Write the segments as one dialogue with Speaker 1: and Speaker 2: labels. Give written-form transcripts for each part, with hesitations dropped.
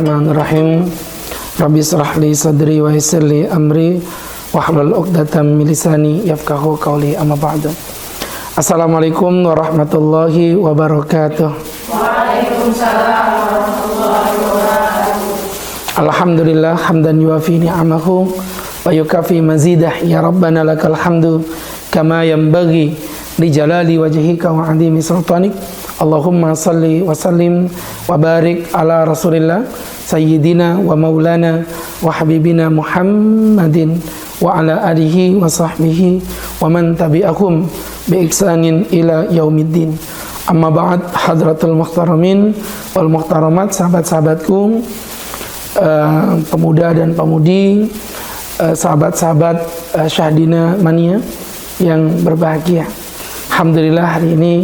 Speaker 1: Bismillahirrahmanirrahim. Rabbi shrah li sadri wa yassir li amri wahlul 'uqdatam min lisani yafqahu qawli, amma ba'du. Assalamualaikum warahmatullahi wabarakatuh.
Speaker 2: Waalaikumsalam warahmatullahi wabarakatuh.
Speaker 1: Alhamdulillah hamdan yuwafi ni'amahu wa yukafi mazidah, ya Rabbana lakal hamdu kama yanbaghi li jalali wajhika wa 'azimi sultanik. Allahumma salli wa sallim wa barik ala Rasulillah sayyidina wa maulana wa habibina Muhammadin wa ala alihi wa sahbihi wa man tabi'akum bi ihsanin ila yaumiddin. Amma ba'd, hadratul muhtaramin wal muhtaramat, sahabat-sahabatku, pemuda dan pemudi, sahabat-sahabat Syahdina Mania yang berbahagia. Alhamdulillah hari ini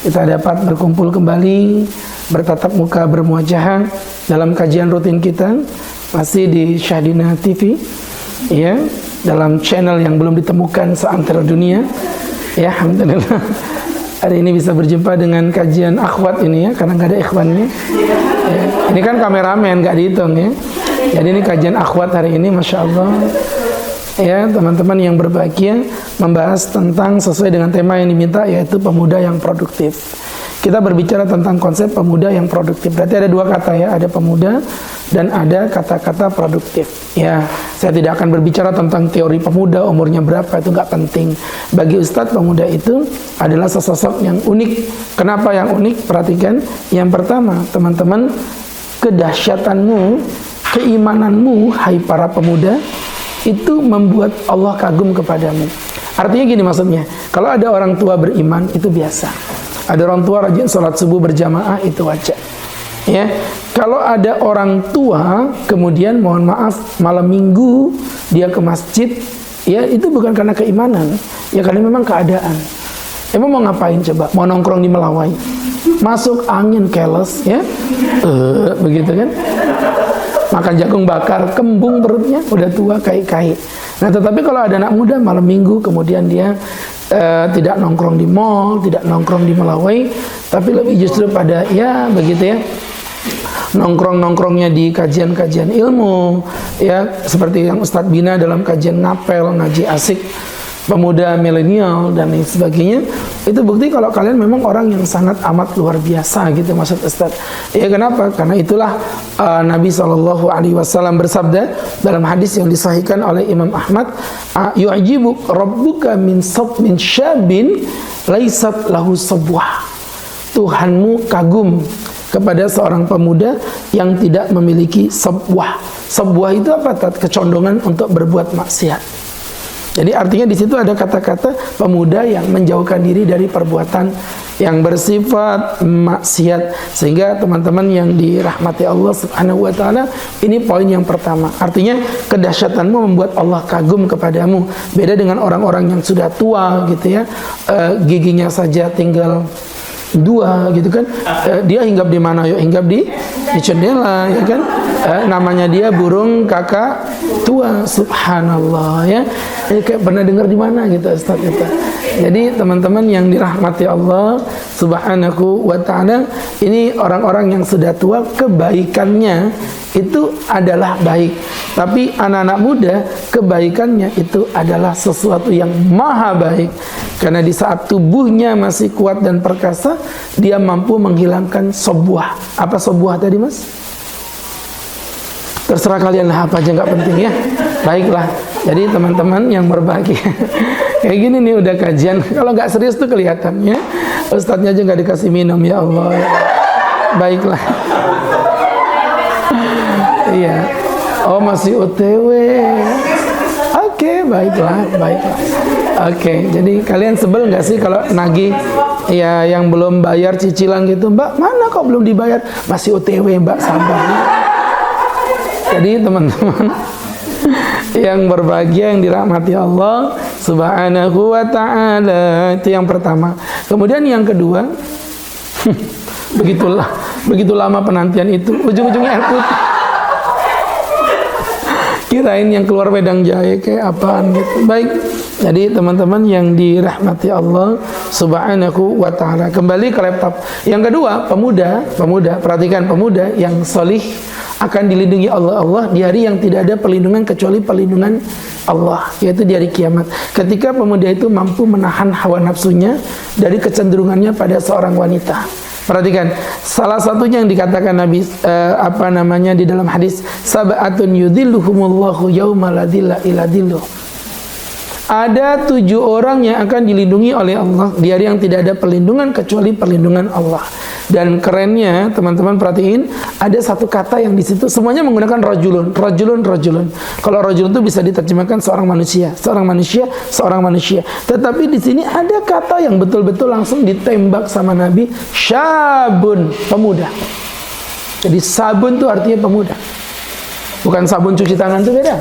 Speaker 1: kita dapat berkumpul kembali, bertatap muka, bermuajahah dalam kajian rutin kita masih di Syahdina TV, ya, dalam channel yang belum ditemukan seantero dunia. Ya, alhamdulillah hari ini bisa berjumpa dengan kajian akhwat ini, ya, karena nggak ada ikhwannya. Ya, ini kan kameramen, nggak dihitung, ya. Jadi ini kajian akhwat hari ini, masya Allah. Ya, teman-teman yang berbahagia, membahas tentang sesuai dengan tema yang diminta, yaitu pemuda yang produktif. Kita berbicara tentang konsep pemuda yang produktif. Berarti ada dua kata, ya, ada pemuda dan ada kata-kata produktif. Ya, saya tidak akan berbicara tentang teori pemuda, umurnya berapa, itu nggak penting. Bagi Ustadz, pemuda itu adalah sesosok yang unik. Kenapa yang unik? Perhatikan. Yang pertama, teman-teman, kedahsyatanmu, keimananmu, hai para pemuda, itu membuat Allah kagum kepadamu. Artinya gini maksudnya, kalau ada orang tua beriman itu biasa. Ada orang tua rajin sholat subuh berjamaah itu wajar. Ya, kalau ada orang tua kemudian mohon maaf malam minggu dia ke masjid, ya itu bukan karena keimanan, ya karena memang keadaan. Emang mau ngapain coba? Mau nongkrong di Melawai, masuk angin keles, ya, begitu kan? Makan jagung bakar, kembung perutnya, udah tua kai-kai. Nah, tetapi kalau ada anak muda malam minggu kemudian dia tidak nongkrong di mall, tidak nongkrong di Melawai, tapi lebih justru pada, ya begitu, ya, nongkrongnya di kajian-kajian ilmu, ya, seperti yang Ustadz bina dalam kajian ngapel, ngaji asik, pemuda milenial dan lain sebagainya. Itu bukti kalau kalian memang orang yang sangat amat luar biasa, gitu maksud Ustadz. Ya, kenapa? Karena itulah Nabi SAW bersabda dalam hadis yang disahihkan oleh Imam Ahmad, yu'jibu rabbuka min syabin laisat lahu sabwah. Tuhanmu kagum kepada seorang pemuda yang tidak memiliki sabwah. Sabwah itu apa? Kecondongan untuk berbuat maksiat. Jadi artinya di situ ada kata-kata pemuda yang menjauhkan diri dari perbuatan yang bersifat maksiat. Sehingga teman-teman yang dirahmati Allah Subhanahu wa taala, ini poin yang pertama. Artinya kedahsyatanmu membuat Allah kagum kepadamu. Beda dengan orang-orang yang sudah tua, gitu, ya. Giginya saja tinggal dua, gitu kan. Dia hinggap di mana? Yuk hinggap di jendela, ya kan. Namanya dia burung kakak tua, subhanallah, ya. Ini kayak pernah dengar di mana gitu Ustaz kita. Jadi teman-teman yang dirahmati Allah Subhanahu wa taala, ini orang-orang yang sudah tua kebaikannya itu adalah baik. Tapi anak-anak muda kebaikannya itu adalah sesuatu yang maha baik. Karena di saat tubuhnya masih kuat dan perkasa, dia mampu menghilangkan sebuah. Apa sebuah tadi, Mas? Terserah kalian lah, apa aja nggak penting, ya. Baiklah. Jadi teman-teman yang berbahagia, kayak gini nih udah kajian. Kalau nggak serius tuh kelihatannya. Ustadznya aja nggak dikasih minum, ya Allah. Baiklah. Iya. Oh, masih OTW. Oke, baiklah. Oke, jadi kalian sebel nggak sih kalau nagih, ya, yang belum bayar cicilan gitu? Mbak, mana kok belum dibayar? Masih OTW, Mbak, sabar. Jadi teman-teman yang berbahagia, yang dirahmati Allah Subhanahu wa ta'ala, itu yang pertama. Kemudian yang kedua, begitu lama penantian itu, ujung-ujungnya air putih. Kirain yang keluar wedang jahe kayak apaan gitu. Baik, jadi teman-teman yang dirahmati Allah Subhanahu wa ta'ala, kembali ke laptop. Yang kedua, pemuda, perhatikan, pemuda yang solih akan dilindungi Allah di hari yang tidak ada perlindungan kecuali perlindungan Allah, yaitu di hari kiamat. Ketika pemuda itu mampu menahan hawa nafsunya dari kecenderungannya pada seorang wanita. Perhatikan, salah satunya yang dikatakan Nabi di dalam hadis, sab'atun yudhilluhumullahu yauma la dhilla illa dhilluh. Ada 7 orang yang akan dilindungi oleh Allah di hari yang tidak ada perlindungan kecuali perlindungan Allah. Dan kerennya, teman-teman perhatiin, ada satu kata yang di situ semuanya menggunakan rajulun. Kalau rajulun itu bisa diterjemahkan seorang manusia. Tetapi di sini ada kata yang betul-betul langsung ditembak sama Nabi, syabun, pemuda. Jadi sabun itu artinya pemuda. Bukan sabun cuci tangan, itu beda.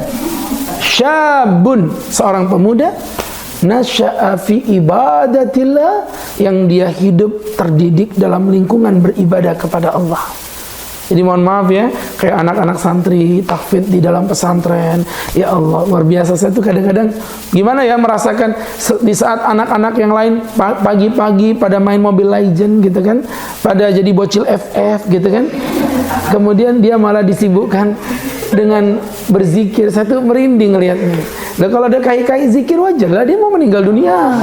Speaker 1: Syabun, seorang pemuda, nasya'a fi ibadatillah, yang dia hidup terdidik dalam lingkungan beribadah kepada Allah. Jadi mohon maaf ya, kayak anak-anak santri tahfidz di dalam pesantren, ya Allah luar biasa. Saya tuh kadang-kadang gimana ya merasakan di saat anak-anak yang lain pagi-pagi pada main Mobile Legend gitu kan, pada jadi bocil FF gitu kan, kemudian dia malah disibukkan dengan berzikir. Saya tuh merinding ngelihatnya. Nah kalau ada kai-kai zikir wajar lah, dia mau meninggal dunia.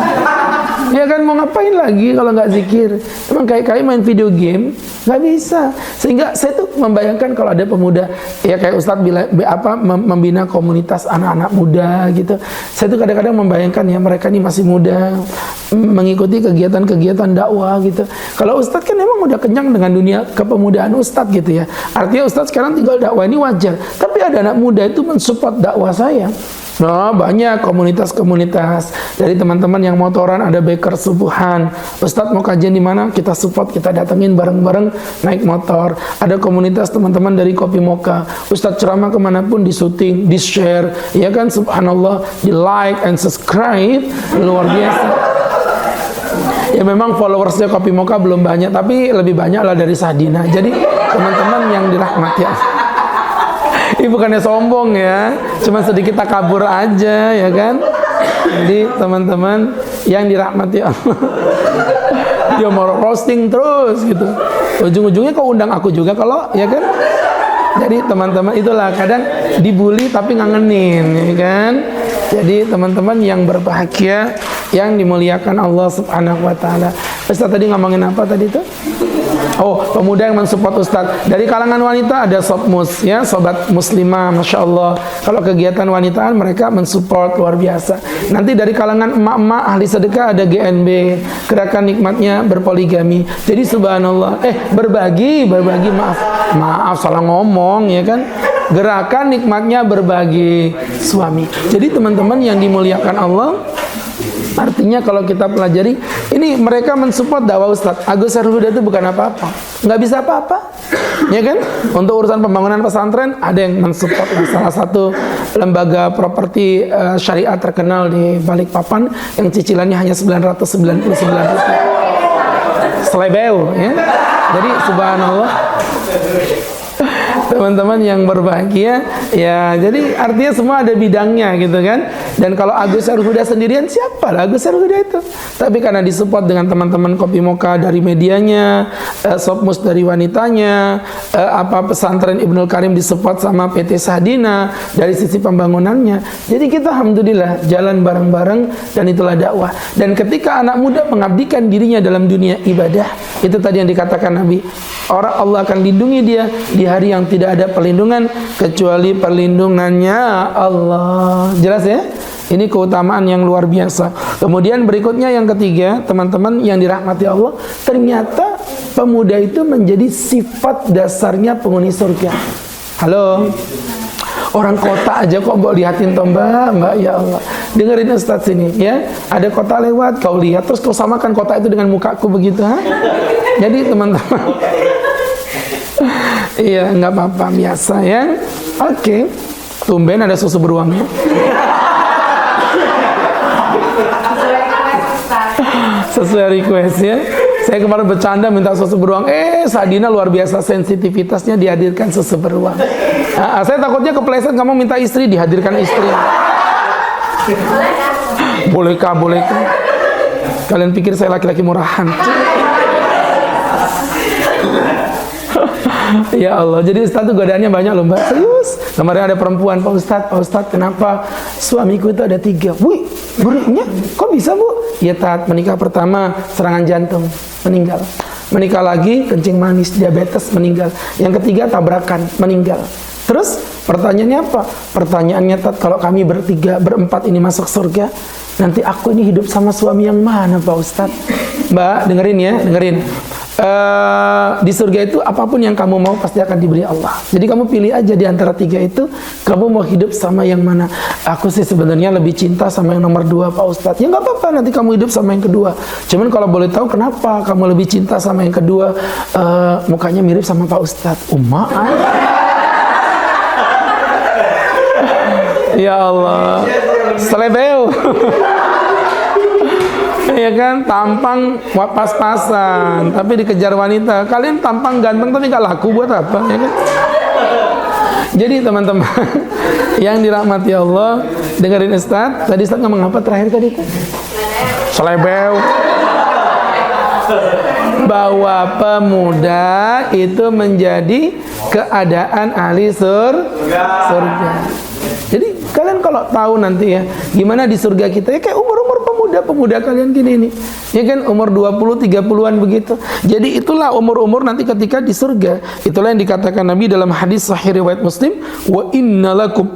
Speaker 1: Ya kan, mau ngapain lagi kalau nggak zikir? Emang kai-kai main video game? Nggak bisa. Sehingga saya tuh membayangkan kalau ada pemuda, ya kayak Ustadz membina komunitas anak-anak muda gitu. Saya tuh kadang-kadang membayangkan ya mereka ini masih muda, mengikuti kegiatan-kegiatan dakwah gitu. Kalau Ustadz kan memang udah kenyang dengan dunia kepemudaan Ustadz gitu ya. Artinya Ustadz sekarang tinggal dakwah, ini wajar. Tapi ada anak muda itu mensupport dakwah saya. Nah, banyak komunitas-komunitas dari teman-teman yang motoran, ada biker subuhan. Ustadz mau kajian di mana? Kita support, kita datengin bareng-bareng naik motor. Ada komunitas teman-teman dari Kopi Mocha. Ustadz ceramah kemanapun di syuting, di share, ya kan, subhanallah, di like and subscribe, luar biasa. Ya memang followersnya Kopi Mocha belum banyak, tapi lebih banyak lah dari Sahdina. Jadi teman-teman yang dirahmati Allah. Ini bukannya sombong ya, cuma sedikit takabur aja ya kan. Jadi teman-teman yang dirahmati Allah, dia mau roasting terus gitu, ujung-ujungnya kok undang aku juga kalau ya kan. Jadi teman-teman itulah kadang dibully tapi ngangenin ya kan. Jadi teman-teman yang berbahagia, yang dimuliakan Allah Subhanahu wa taala. Ustaz tadi ngomongin apa tadi itu? Oh, pemuda yang mensupport Ustadz. Dari kalangan wanita ada Sobmus, ya, sobat muslimah, Masya Allah. Kalau kegiatan wanitaan mereka mensupport luar biasa. Nanti dari kalangan emak-emak ahli sedekah ada GNB, gerakan nikmatnya berpoligami. Jadi subhanallah, berbagi, maaf salah ngomong ya kan. Gerakan nikmatnya berbagi suami. Jadi teman-teman yang dimuliakan Allah, artinya kalau kita pelajari, ini mereka mensupport dakwah Ustadz. Agus Sarhuda itu bukan apa-apa, nggak bisa apa-apa, ya kan? Untuk urusan pembangunan pesantren ada yang mensupport. Salah satu lembaga properti syariah terkenal di Balikpapan yang cicilannya hanya 999 rupiah. Selebeu, ya. Jadi subhanallah. Teman-teman yang berbahagia ya, jadi artinya semua ada bidangnya gitu kan. Dan kalau Agus Sarhuda sendirian, siapa lah Agus Sarhuda itu? Tapi karena disupport dengan teman-teman Kopi Mocha dari medianya, Sobmus dari wanitanya, pesantren Ibnul Karim disupport sama PT Sahdina dari sisi pembangunannya. Jadi kita alhamdulillah jalan bareng-bareng, dan itulah dakwah. Dan ketika anak muda mengabdikan dirinya dalam dunia ibadah, itu tadi yang dikatakan Nabi, orang Allah akan lindungi dia di hari yang tidak ada perlindungan kecuali perlindungannya Allah. Jelas ya? Ini keutamaan yang luar biasa. Kemudian berikutnya yang ketiga, teman-teman yang dirahmati Allah, ternyata pemuda itu menjadi sifat dasarnya penghuni surga. Halo? Orang kota aja kok mbok liatin toh mbak, ya Allah. Dengerin Ustaz sini ya. Ada kota lewat, kau lihat, terus kau samakan kota itu dengan mukaku begitu, ha? Jadi teman-teman, iya nggak apa-apa, biasa ya. Oke. Tumben ada susu beruangnya. Sesuai request ya. Saya kemarin bercanda minta susu beruang. Sadina luar biasa sensitivitasnya, dihadirkan susu beruang. Saya takutnya kepleset, kamu minta istri, dihadirkan istri. Bolehkah? Kalian pikir saya laki-laki murahan? Ya Allah, jadi Ustaz tuh godaannya banyak loh Mbak. Serius. Kemarin ada perempuan, Pak Ustaz, kenapa suamiku itu ada 3? Wih, berinya, kok bisa Bu? Ya Tat, menikah pertama serangan jantung, meninggal. Menikah lagi, kencing manis, diabetes, meninggal. Yang ketiga tabrakan, meninggal. Terus pertanyaannya apa? Pertanyaannya Tat, kalau kami berempat ini masuk surga, nanti aku ini hidup sama suami yang mana Pak Ustaz? Mbak, dengerin ya, dengerin. Di surga itu apapun yang kamu mau pasti akan diberi Allah. Jadi kamu pilih aja di antara 3 itu, kamu mau hidup sama yang mana. Aku sih sebenarnya lebih cinta sama yang nomor 2 Pak Ustadz. Ya nggak apa-apa, nanti kamu hidup sama yang kedua. Cuman kalau boleh tahu kenapa kamu lebih cinta sama yang kedua? Mukanya mirip sama Pak Ustadz. Ya Allah, selebeu. Ya kan, tampang pas-pasan, tapi dikejar wanita. Kalian tampang ganteng tapi gak laku buat apa? Ya kan? Jadi teman-teman yang dirahmati Allah, dengerin Ustaz. Tadi Ustaz ngomong apa terakhir tadi? Selebeu. Bahwa pemuda itu menjadi keadaan ahli surga. Jadi kalian kalau tahu nanti ya gimana di surga kita, ya kayak umur-umur pemuda kalian gini nih. Ya kan, umur 20, 30-an begitu. Jadi itulah umur-umur nanti ketika di surga. Itulah yang dikatakan Nabi dalam hadis sahih riwayat Muslim, wa innalakum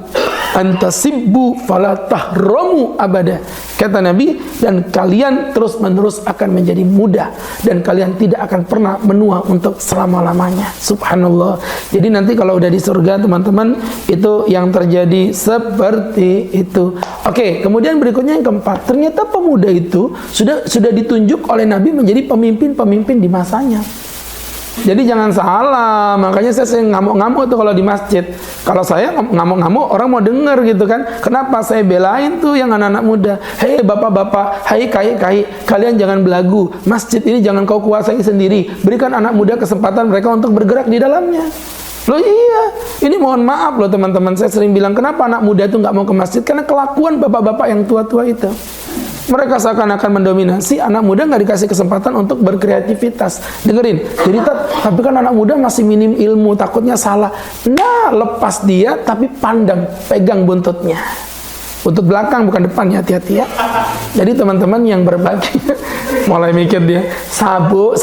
Speaker 1: antasibbu fala tahramu abada. Kata Nabi, dan kalian terus-menerus akan menjadi muda dan kalian tidak akan pernah menua untuk selama-lamanya. Subhanallah. Jadi nanti kalau udah di surga teman-teman, itu yang terjadi seperti itu. Oke, kemudian berikutnya yang keempat, ternyata pemuda itu sudah ditunjuk oleh Nabi menjadi pemimpin-pemimpin di masanya. Jadi jangan salah, makanya saya sering ngamuk-ngamuk tuh kalau di masjid. Kalau saya ngamuk-ngamuk, orang mau denger gitu kan. Kenapa saya belain tuh yang anak-anak muda? Hei bapak-bapak, hai kai-kai, kalian jangan belagu. Masjid ini jangan kau kuasai sendiri. Berikan anak muda kesempatan mereka untuk bergerak di dalamnya. Loh iya, ini mohon maaf loh teman-teman. Saya sering bilang, kenapa anak muda itu nggak mau ke masjid? Karena kelakuan bapak-bapak yang tua-tua itu. Mereka seakan-akan mendominasi, anak muda nggak dikasih kesempatan untuk berkreativitas. Dengerin, jadi tapi kan anak muda masih minim ilmu, takutnya salah. Nah, lepas dia, tapi pandang, pegang buntutnya. Buntut belakang, bukan depan ya, hati-hati ya. Jadi teman-teman yang berbagi, mulai mikir dia, sabu,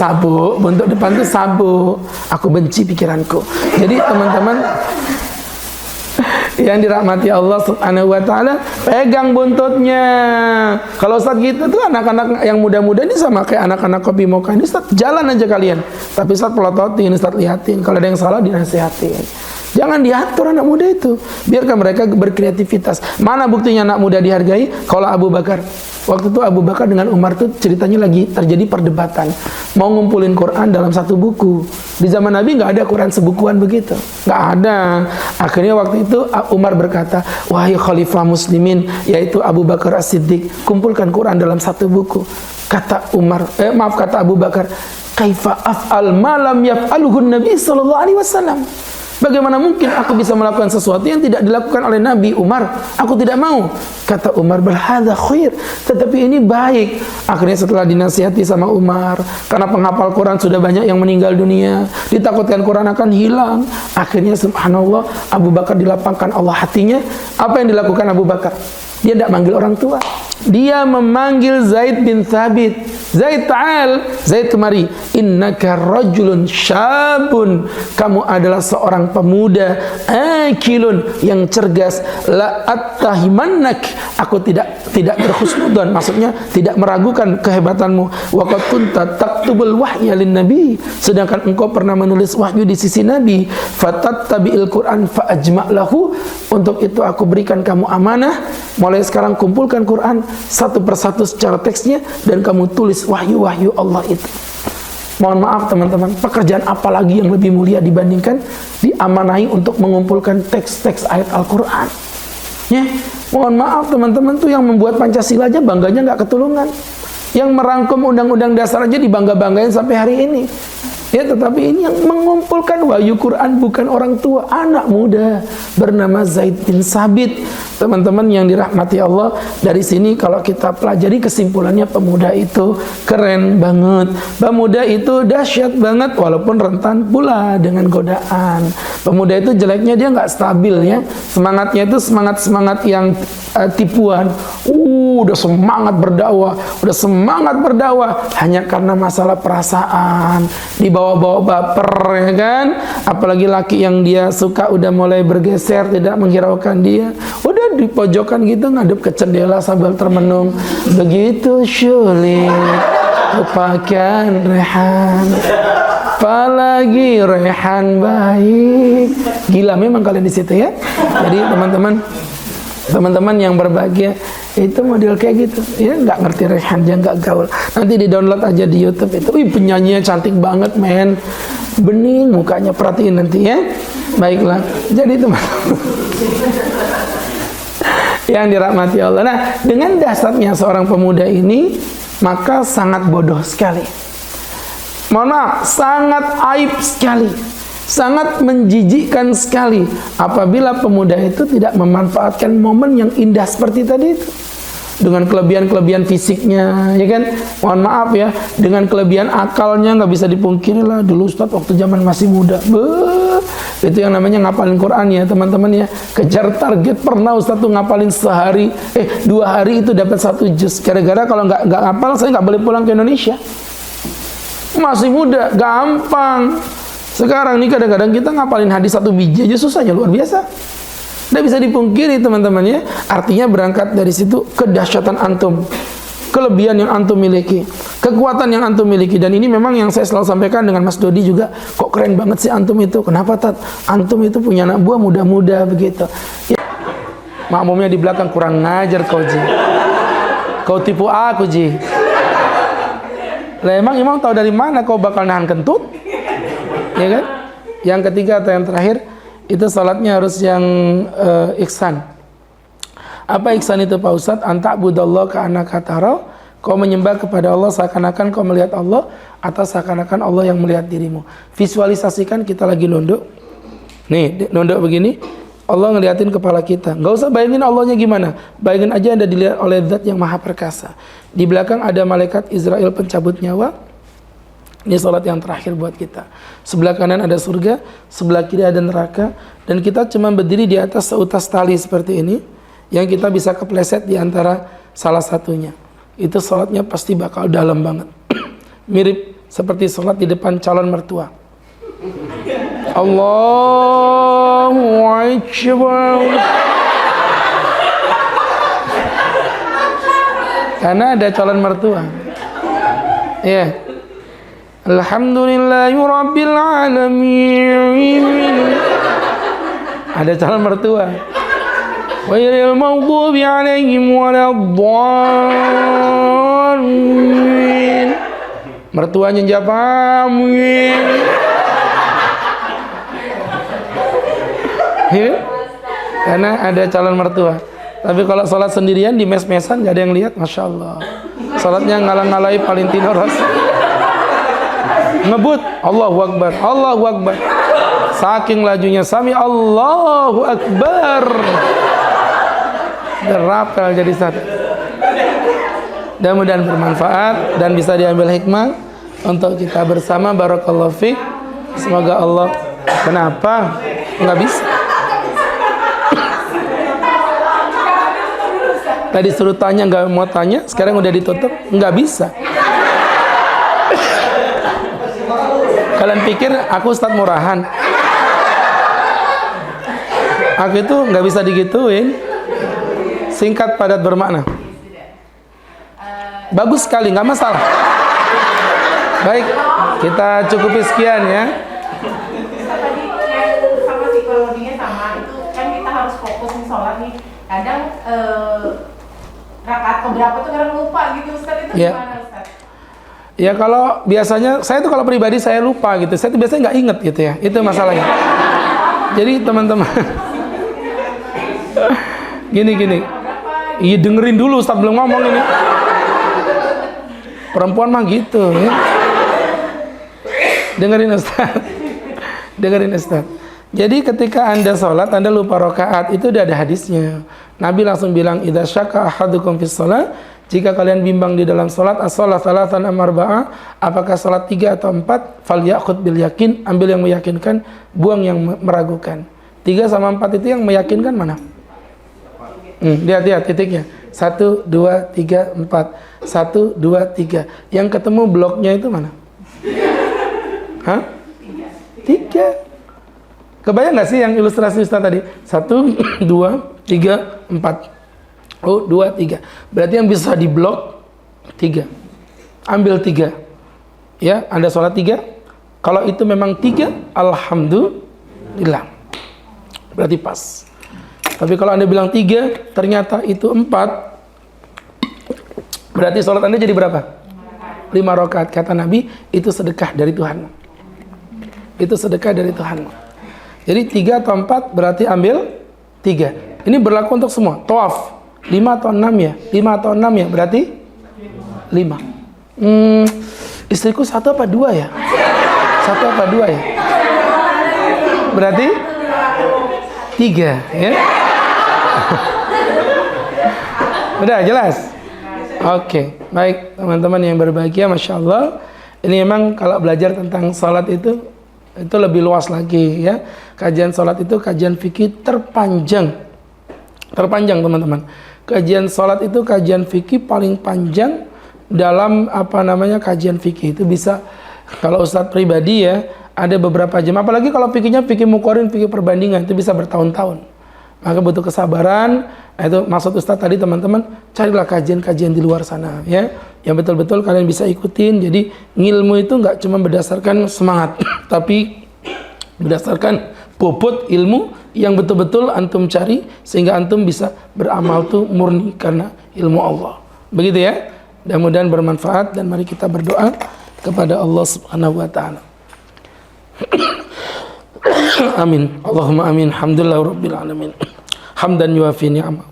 Speaker 1: buntut depan itu sabu. Aku benci pikiranku. Jadi teman-teman yang dirahmati Allah Subhanahu wa taala, pegang buntutnya. Kalau Ustaz gitu tuh anak-anak yang muda-muda ini sama kayak anak-anak kopi moka ini, Ustaz jalan aja kalian. Tapi Ustaz pelototin, Ustaz liatin, kalau ada yang salah dinasihatin. Jangan diatur anak muda itu. Biarkan mereka berkreativitas. Mana buktinya anak muda dihargai? Kalau Abu Bakar. Waktu itu Abu Bakar dengan Umar tuh ceritanya lagi terjadi perdebatan. Mau ngumpulin Quran dalam satu buku. Di zaman Nabi nggak ada Quran sebukuan begitu. Nggak ada. Akhirnya waktu itu Umar berkata, wahai khalifah muslimin, yaitu Abu Bakar As-Siddiq, kumpulkan Quran dalam satu buku. Kata kata Abu Bakar, kaifa af'al ma lam yaf'aluhu Nabi sallallahu alaihi wasallam. Bagaimana mungkin aku bisa melakukan sesuatu yang tidak dilakukan oleh Nabi Umar? Aku tidak mau. Kata Umar, berhadza khair. Tetapi ini baik. Akhirnya setelah dinasihati sama Umar, karena penghafal Quran sudah banyak yang meninggal dunia, ditakutkan Quran akan hilang. Akhirnya subhanallah, Abu Bakar dilapangkan Allah hatinya. Apa yang dilakukan Abu Bakar? Dia tidak manggil orang tua. Dia memanggil Zaid bin Thabit. Zaid ta'al, Zaid kemari. Innaka rajulun syabun. Kamu adalah seorang pemuda akilun yang cergas. La attahimannak. Aku tidak berhusnudzon, maksudnya tidak meragukan kehebatanmu. Wa qad kunta taktubul wahya lin nabi. Sedangkan engkau pernah menulis wahyu di sisi Nabi. Fatattabi'il Qur'an fa ajma' lahu. Untuk itu aku berikan kamu amanah. Mulai sekarang kumpulkan Quran satu persatu secara teksnya dan kamu tulis wahyu-wahyu Allah itu. Mohon maaf teman-teman, pekerjaan apa lagi yang lebih mulia dibandingkan diamanahi untuk mengumpulkan teks-teks ayat Al-Quran? Ya, mohon maaf teman-teman, tuh yang membuat Pancasila aja bangganya nggak ketulungan. Yang merangkum undang-undang dasar aja dibangga-banggain sampai hari ini. Ya, tetapi ini yang mengumpulkan wahyu Quran bukan orang tua, anak muda bernama Zaid bin Sabit. Teman-teman yang dirahmati Allah, dari sini kalau kita pelajari kesimpulannya, pemuda itu keren banget. Pemuda itu dahsyat banget walaupun rentan pula dengan godaan. Pemuda itu jeleknya dia nggak stabil ya. Semangatnya itu semangat yang tipuan. Udah semangat berdakwah hanya karena masalah perasaan, dibawa-bawa baper ya kan. Apalagi laki yang dia suka udah mulai bergeser, tidak menghiraukan dia, udah di pojokan gitu ngadep ke jendela sambil termenung. Begitu sulit lupakan Rehan, apalagi Rehan baik. Gila memang kalian di situ ya. Jadi teman-teman yang berbahagia itu model kayak gitu ya, nggak ngerti Rehan aja, nggak gaul, nanti di download aja di YouTube itu. Wih, penyanyinya cantik banget men, bening mukanya, perhatiin nanti ya. Baiklah, jadi teman-teman yang dirahmati Allah, nah dengan dasarnya seorang pemuda ini maka sangat bodoh sekali, mohon maaf, sangat aib sekali, sangat menjijikkan sekali apabila pemuda itu tidak memanfaatkan momen yang indah seperti tadi itu, dengan kelebihan-kelebihan fisiknya ya kan, mohon maaf ya, dengan kelebihan akalnya nggak bisa dipungkiri lah. Dulu Ustaz waktu zaman masih muda, itu yang namanya ngapalin Quran ya teman-teman ya. Kejar target, pernah Ustaz tuh ngapalin sehari, 2 hari itu dapat 1 juz. Gara-gara kalau nggak ngapal saya nggak boleh pulang ke Indonesia. Masih muda, gampang. Sekarang nih kadang-kadang kita ngapalin hadis 1 biji aja susahnya luar biasa. Tidak bisa dipungkiri teman-teman ya. Artinya berangkat dari situ kedahsyatan antum, kelebihan yang antum miliki, kekuatan yang antum miliki. Dan ini memang yang saya selalu sampaikan dengan Mas Dodi juga. Kok keren banget sih antum itu? Kenapa Tat? Antum itu punya anak buah muda-muda begitu ya. Makmumnya di belakang, kurang ngajar kau Ji, kau tipu aku Ji. Lah emang tahu dari mana kau bakal nahan kentut? Ya kan? Yang ketiga atau yang terakhir itu salatnya harus yang ihsan. Apa ihsan itu Pak Ustadz? Anta'budallah ka'annaka tarah, kau menyembah kepada Allah seakan-akan kau melihat Allah, atau seakan-akan Allah yang melihat dirimu. Visualisasikan kita lagi nunduk, nih nunduk begini, Allah ngeliatin kepala kita. Nggak usah bayangin Allahnya gimana, bayangin aja Anda dilihat oleh Zat yang maha perkasa. Di belakang ada malaikat Israel pencabut nyawa. Ini salat yang terakhir buat kita. Sebelah kanan ada surga, sebelah kiri ada neraka, dan kita cuma berdiri di atas seutas tali seperti ini, yang kita bisa kepleset di antara salah satunya. Itu salatnya pasti bakal dalam banget. Mirip seperti salat di depan calon mertua. Allahu Akbar. Karena ada calon mertua. Iya. Alhamdulillahi Rabbil Alamin. Ada calon mertua. Ghairil maghdubi alaihim waladdallin. Mertuanya jawab amin. Ya? Karena ada calon mertua. Tapi kalau sholat sendirian di mes-mesan gak ada yang lihat, Masya Allah. Sholatnya ngalang-ngalai Valentino Rossi. Ngebut, Allahu Akbar, Allahu Akbar. Saking lajunya, Sami Allahu Akbar. Derapel jadi satu. Mudah-mudahan bermanfaat dan bisa diambil hikmah untuk kita bersama. Barakallahu fiik. Semoga Allah. Kenapa? Nggak bisa. Tadi suruh tanya nggak mau tanya, sekarang udah ditutup, nggak bisa. Kalian pikir aku Ustadz murahan? Aku itu nggak bisa digituin. Singkat, padat, bermakna. Bagus sekali, nggak masalah. Baik, kita cukupi sekian ya.
Speaker 2: Tadi sama psikologinya sama, itu kan kita harus fokus nih sholat nih. Kadang rakaat keberapa tuh kadang lupa gitu Ustaz, itu gimana Ustaz?
Speaker 1: Ya kalau biasanya, saya tuh kalau pribadi saya lupa gitu. Saya tuh biasanya nggak inget gitu ya, itu masalahnya. Jadi teman-teman, gini. Iya dengerin dulu Ustaz belum ngomong ini. Perempuan mah gitu ya. dengerin Ustaz. Dengerin Ustaz. Jadi ketika Anda sholat, Anda lupa rakaat, itu udah ada hadisnya. Nabi langsung bilang, idza syakka ahadukum fis shalah, jika kalian bimbang di dalam sholat, as-shalah tsalatan am arba'ah, apakah sholat 3 atau 4, falyakhud bil yakin, ambil yang meyakinkan, buang yang meragukan. 3 sama 4 itu yang meyakinkan mana? Lihat titiknya. 1, 2, 3, 4. 1, 2, 3. Yang ketemu bloknya itu mana? Hah? 3. Kebayang nggak sih yang ilustrasi Ustaz tadi? 1, 2, 3, 4. Oh, 2, 3. Berarti yang bisa diblok 3. Ambil 3. Ya, Anda sholat 3. Kalau itu memang 3, alhamdulillah. Berarti pas. Tapi kalau Anda bilang 3, ternyata itu 4. Berarti sholat Anda jadi berapa? 5 rakaat. Kata Nabi, itu sedekah dari Tuhan. Itu sedekah dari Tuhan. Jadi 3 atau 4 berarti ambil 3. Ini berlaku untuk semua. Tawaf 5 atau 6 ya? 5 atau 6 ya? Berarti 5. Istriku 1 apa 2 ya? 1 apa 2 ya? Berarti 3 ya? Udah jelas? Oke, baik teman-teman yang berbahagia, Masya Allah. Ini memang kalau belajar tentang salat itu lebih luas lagi ya. Kajian salat itu kajian fikih terpanjang teman-teman. Kajian salat itu kajian fikih paling panjang dalam kajian fikih. Itu bisa kalau Ustadz pribadi ya, ada beberapa jam. Apalagi kalau fikihnya fikih muqarrin, fikih perbandingan, itu bisa bertahun-tahun. Maka butuh kesabaran. Itu maksud Ustadz tadi teman-teman, carilah kajian-kajian di luar sana ya, yang betul-betul kalian bisa ikutin. Jadi ngilmu itu nggak cuma berdasarkan semangat, tapi berdasarkan bobot ilmu yang betul-betul antum cari, sehingga antum bisa beramal tuh murni karena ilmu Allah. Begitu ya. Mudah-mudahan bermanfaat, dan mari kita berdoa kepada Allah Subhanahu wa taala. Amin. Allahumma amin. Alhamdulillah rabbil alamin. Hamdan yuafi ni'amah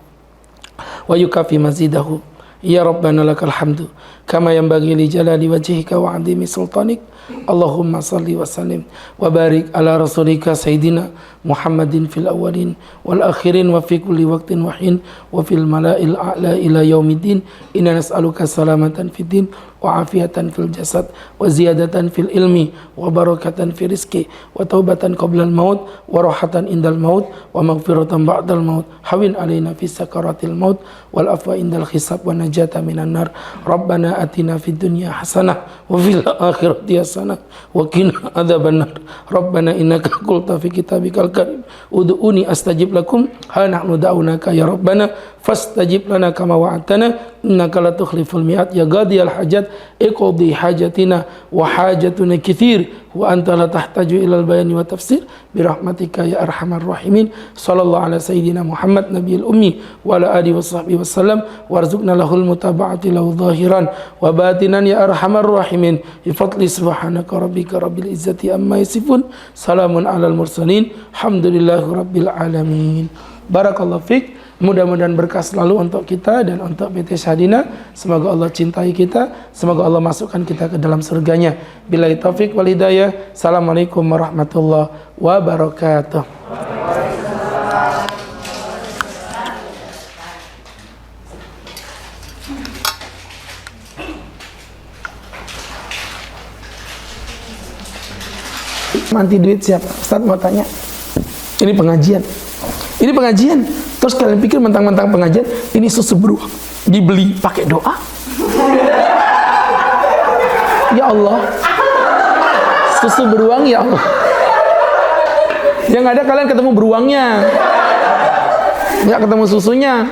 Speaker 1: wa yukafi mazidahu. Ya Rabbana lakal hamdu kama yanbaghi li jalali wajhika wa 'azimi sultanik. Allahumma salli wa sallim wa barik ala rasulika sayyidina Muhammadin fil awwalin wal akhirin wa fi kulli waqtin wa hin wa fil mala'il a'la ila yaumiddin. Inna nas'aluka salamatan fid din wa afiatan fil jasad wa ziyadatan fil ilmi wa barakatan fil rizqi wa taubatan qabla al maut wa rahatan indal maut wa maghfiratan ba'dal maut. Hawin alaina fi sakaratil maut wal afwa indal hisab wa najata minan nar. Rabbana atina fid dunya hasanah wa fil akhirati hasanah wa qina adzabannar. Rabbana innaka qulta fi kitabikal karim ud'uni astajib lakum ha nahnu da'unaka ya Rabbana fastajib lana kama wa'adtana innaka la tukhliful mi'ad ya qadiyal hajat iqdi hajatina wa hajatuna katsir wa anta la tahtaju ilal bayani wa tafsir birahmatika ya arhamar rahimin. Sallallahu ala sayyidina Muhammad nabiyil ummi wa ala alihi wa sahbihi wasallam warzuqna lahul mutaba'ati lahu zahiran wa batinan ya arhamar rahimin bi fadli subhanaka rabbika rabbil izzati amma yasifun salamun alal mursalin alhamdulillahi rabbil alamin. Barakallahu fiik. Mudah-mudahan berkah selalu untuk kita dan untuk PT Syahadina. Semoga Allah cintai kita, semoga Allah masukkan kita ke dalam surganya. Billahi taufik wal hidayah. Assalamualaikum warahmatullahi wabarakatuh. Nanti duit siapa? Ustaz mau tanya. Ini pengajian. Ini pengajian. Terus kalian pikir mentang-mentang pengajian, ini susu beruang dibeli pakai doa? Ya Allah. Susu beruang ya Allah. Yang ada kalian ketemu beruangnya. Nggak ketemu susunya.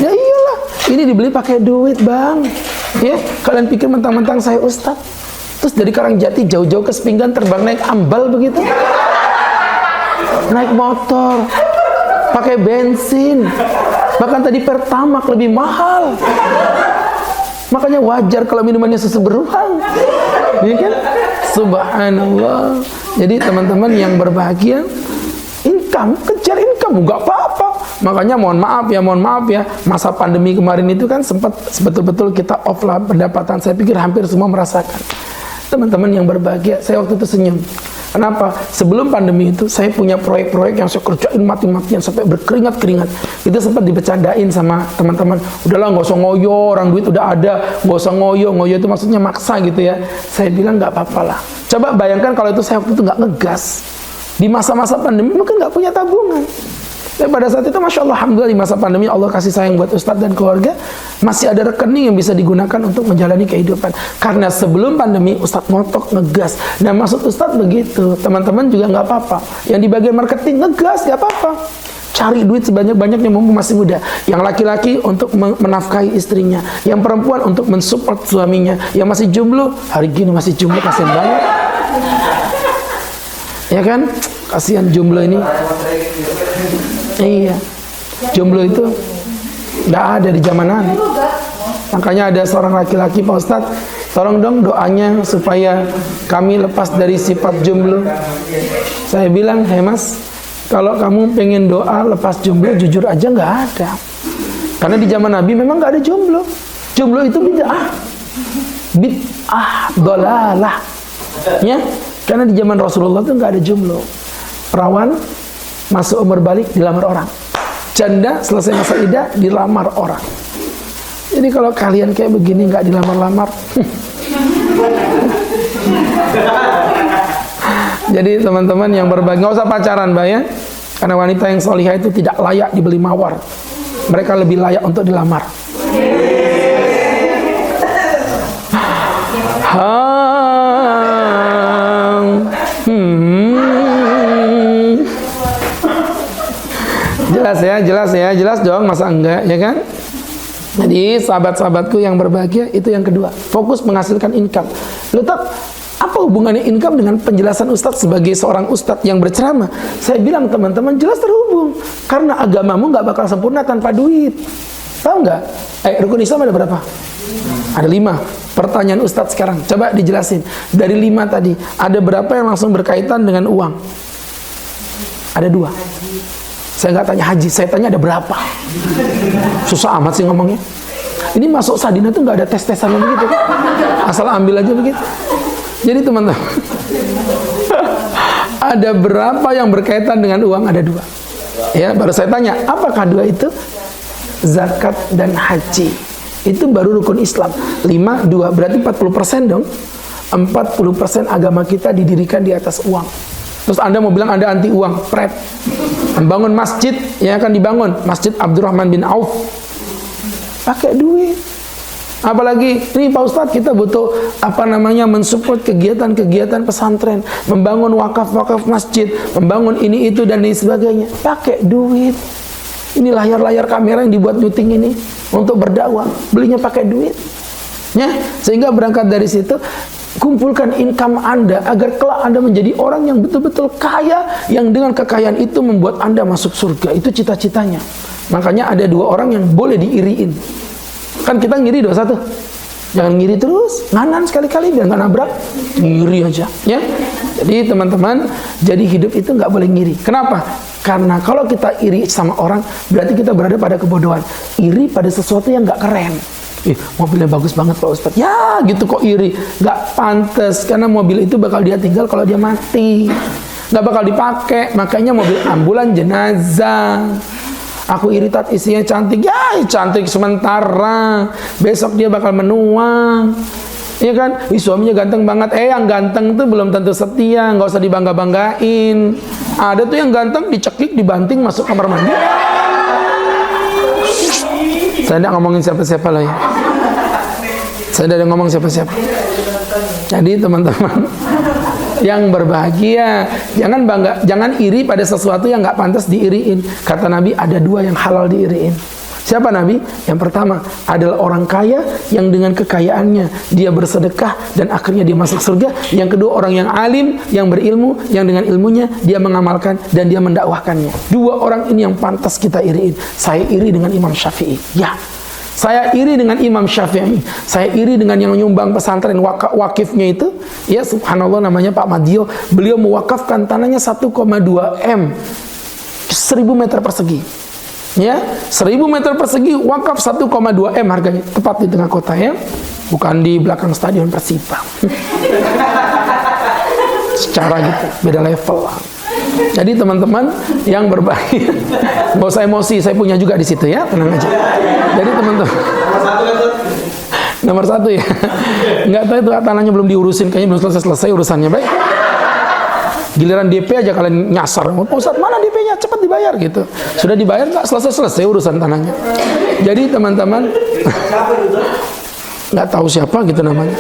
Speaker 1: Ya iyalah. Ini dibeli pakai duit, Bang. Ya, kalian pikir mentang-mentang saya ustaz. Terus dari Karangjati jauh-jauh ke Sepinggan terbang naik ambal begitu. Naik motor. Pakai bensin, bahkan tadi Pertamax lebih mahal. Makanya wajar kalau minumannya susu beruang, ya kan? Subhanallah. Jadi teman-teman yang berbahagia, kejar income, nggak apa-apa. Makanya mohon maaf ya, masa pandemi kemarin itu kan sempat betul-betul kita off lah pendapatan. Saya pikir hampir semua merasakan. Teman-teman yang berbahagia, saya waktu itu senyum. Kenapa? Sebelum pandemi itu saya punya proyek-proyek yang saya kerjain mati-matian sampai berkeringat-keringat. Itu sempat dibecandain sama teman-teman. Udahlah nggak usah ngoyo, orang duit udah ada, nggak usah ngoyo. Ngoyo itu maksudnya maksa gitu ya. Saya bilang nggak apa-apa lah. Coba bayangkan kalau itu saya waktu itu nggak ngegas. Di masa-masa pandemi mungkin nggak punya tabungan. Dan pada saat itu Masya Allah, Alhamdulillah di masa pandemi Allah kasih sayang buat Ustadz dan keluarga, masih ada rekening yang bisa digunakan untuk menjalani kehidupan. Karena sebelum pandemi Ustadz ngotok, ngegas. Nah maksud Ustadz begitu, teman-teman juga nggak apa-apa. Yang di bagian marketing ngegas, nggak apa-apa. Cari duit sebanyak-banyaknya mumpung masih muda. Yang laki-laki untuk menafkahi istrinya, yang perempuan untuk mensupport suaminya, yang masih jomblo, hari gini masih jomblo kasihan banget. Ya kan? Kasihan jomblo ini. Iya, jomblo itu nggak ada di zaman Nabi. Makanya ada seorang laki-laki, Pak Ustadz, tolong dong doanya supaya kami lepas dari sifat jomblo. Saya bilang, hei mas, kalau kamu pengen doa lepas jomblo, jujur aja nggak ada. Karena di zaman Nabi memang nggak ada jomblo. Jomblo itu bid'ah, dolalah. Ya, karena di zaman Rasulullah itu nggak ada jomblo. Perawan masuk umur balik dilamar orang, janda selesai masa iddah dilamar orang. Jadi kalau kalian kayak begini nggak dilamar-lamar, jadi teman-teman yang berbagi nggak usah pacaran, Mbak ya, karena wanita yang solihah itu tidak layak dibeli mawar, mereka lebih layak untuk dilamar. Jelas dong, masa enggak, ya kan? Jadi sahabat-sahabatku yang berbahagia, itu yang kedua, fokus menghasilkan income. Letak, apa hubungannya income dengan penjelasan Ustadz sebagai seorang Ustadz yang berceramah? Saya bilang teman-teman, jelas terhubung. Karena agamamu nggak bakal sempurna tanpa duit. Tahu nggak? Rukun Islam ada berapa? Ada 5. Pertanyaan Ustadz sekarang, coba dijelasin. Dari 5 tadi, ada berapa yang langsung berkaitan dengan uang? Ada 2. Saya nggak tanya haji, saya tanya ada berapa. Susah amat sih ngomongnya. Ini masuk Sadina tuh nggak ada tes-tesan begitu, asal ambil aja begitu. Jadi teman-teman, ada berapa yang berkaitan dengan uang? Ada 2. Ya, baru saya tanya, apakah 2 itu? Zakat dan haji. Itu baru rukun Islam. 5, 2, berarti 40% dong. 40% agama kita didirikan di atas uang. Terus Anda mau bilang Anda anti uang, pret. Membangun masjid, yang akan dibangun Masjid Abdurrahman bin Auf, pakai duit. Apalagi ini Pak Ustadz, kita butuh mensupport kegiatan-kegiatan pesantren, membangun wakaf-wakaf masjid, membangun ini itu dan lain sebagainya, pakai duit. Ini layar-layar kamera yang dibuat syuting ini untuk berdakwah, belinya pakai duit. Ya, sehingga berangkat dari situ, kumpulkan income Anda agar kelak Anda menjadi orang yang betul-betul kaya, yang dengan kekayaan itu membuat Anda masuk surga. Itu cita-citanya. Makanya ada 2 orang yang boleh diiriin. Kan kita ngiri dosa tuh. Jangan ngiri terus, nganan sekali-kali biar nggak nabrak, ngiri aja, ya. Jadi teman-teman, jadi hidup itu nggak boleh ngiri. Kenapa? Karena kalau kita iri sama orang, berarti kita berada pada kebodohan. Iri pada sesuatu yang nggak keren. Mobilnya bagus banget Pak Ustadz. Ya gitu kok iri. Gak pantas, karena mobil itu bakal dia tinggal kalau dia mati. Gak bakal dipakai. Makanya mobil ambulan jenazah. Aku iri tat isinya cantik. Ya cantik sementara, besok dia bakal menua. Iya kan? Suaminya ganteng banget. Yang ganteng tuh belum tentu setia. Gak usah dibangga-banggain. Ada tuh yang ganteng dicekik, dibanting, masuk kamar mandi. Saya tidak ngomongin siapa-siapa loh ya. Saya tidak ngomong siapa-siapa. Jadi teman-teman yang berbahagia, jangan bangga, jangan iri pada sesuatu yang nggak pantas diiriin. Kata Nabi, ada 2 yang halal diiriin. Siapa Nabi? Yang pertama adalah orang kaya yang dengan kekayaannya dia bersedekah dan akhirnya dia masuk surga. Yang kedua orang yang alim, yang berilmu, yang dengan ilmunya dia mengamalkan dan dia mendakwahkannya. 2 orang ini yang pantas kita iriin. Saya iri dengan Imam Syafi'i. Ya, saya iri dengan Imam Syafi'i. Saya iri dengan yang nyumbang pesantren wakifnya itu. Ya subhanallah, namanya Pak Madio. Beliau mewakafkan tanahnya 1,2 M, 1000 meter persegi. Ya, 1000 meter persegi wakaf 1,2 M harganya, tepat di tengah kota ya. bukan di belakang stadion Persiba. Secara gitu, beda level lah. Jadi teman-teman yang berbahagia, nggak usah emosi, saya punya juga di situ ya, tenang aja. Jadi teman-teman, nomor satu ya, nggak tahu itu tanahnya belum diurusin, kayaknya belum selesai urusannya. Baik, giliran DP aja kalian nyasar, Pak Ustadz mana DP-nya, cepat dibayar gitu. Sudah dibayar nggak selesai urusan tanahnya. Jadi teman-teman, nggak tahu siapa gitu namanya.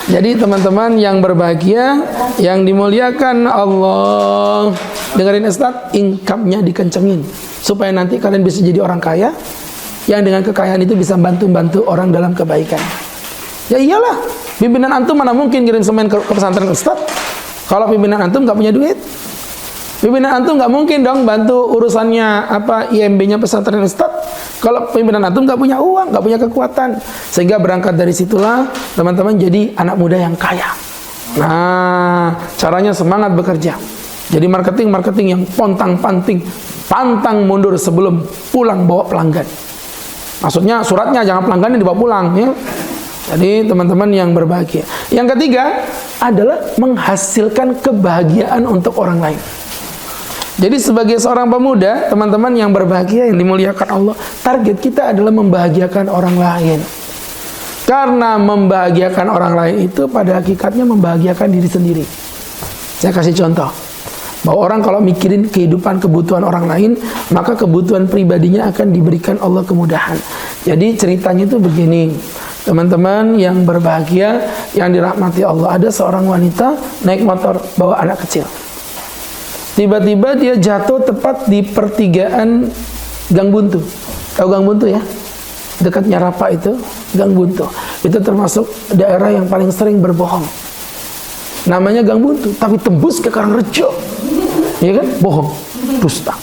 Speaker 1: Jadi teman-teman yang berbahagia, yang dimuliakan Allah, dengerin Ustadz, income-nya dikencengin supaya nanti kalian bisa jadi orang kaya yang dengan kekayaan itu bisa bantu-bantu orang dalam kebaikan. Ya iyalah, pimpinan antum mana mungkin kirim semen ke pesantren Ustadz kalau pimpinan antum nggak punya duit. Pimpinan antum nggak mungkin dong bantu urusannya IMB-nya pesantren Ustadz kalau pimpinan antum nggak punya uang, nggak punya kekuatan. Sehingga berangkat dari situlah teman-teman jadi anak muda yang kaya. Nah, caranya semangat bekerja. Jadi marketing yang pontang-panting, pantang mundur sebelum pulang bawa pelanggan. Maksudnya suratnya jangan pelanggannya dibawa pulang ya. Jadi teman-teman yang berbahagia. Yang ketiga adalah menghasilkan kebahagiaan untuk orang lain. Jadi sebagai seorang pemuda, teman-teman yang berbahagia, yang dimuliakan Allah, target kita adalah membahagiakan orang lain. Karena membahagiakan orang lain itu pada hakikatnya membahagiakan diri sendiri. Saya kasih contoh, bahwa orang kalau mikirin kehidupan, kebutuhan orang lain, maka kebutuhan pribadinya akan diberikan Allah kemudahan. Jadi ceritanya itu begini, teman-teman yang berbahagia, yang dirahmati Allah, ada seorang wanita naik motor bawa anak kecil. Tiba-tiba dia jatuh tepat di pertigaan Gang Buntu. Tahu Gang Buntu ya? Dekatnya Rapa itu, Gang Buntu. Itu termasuk daerah yang paling sering berbohong. Namanya Gang Buntu, tapi tembus ke Karangrejo. Iya kan? Bohong, dusta.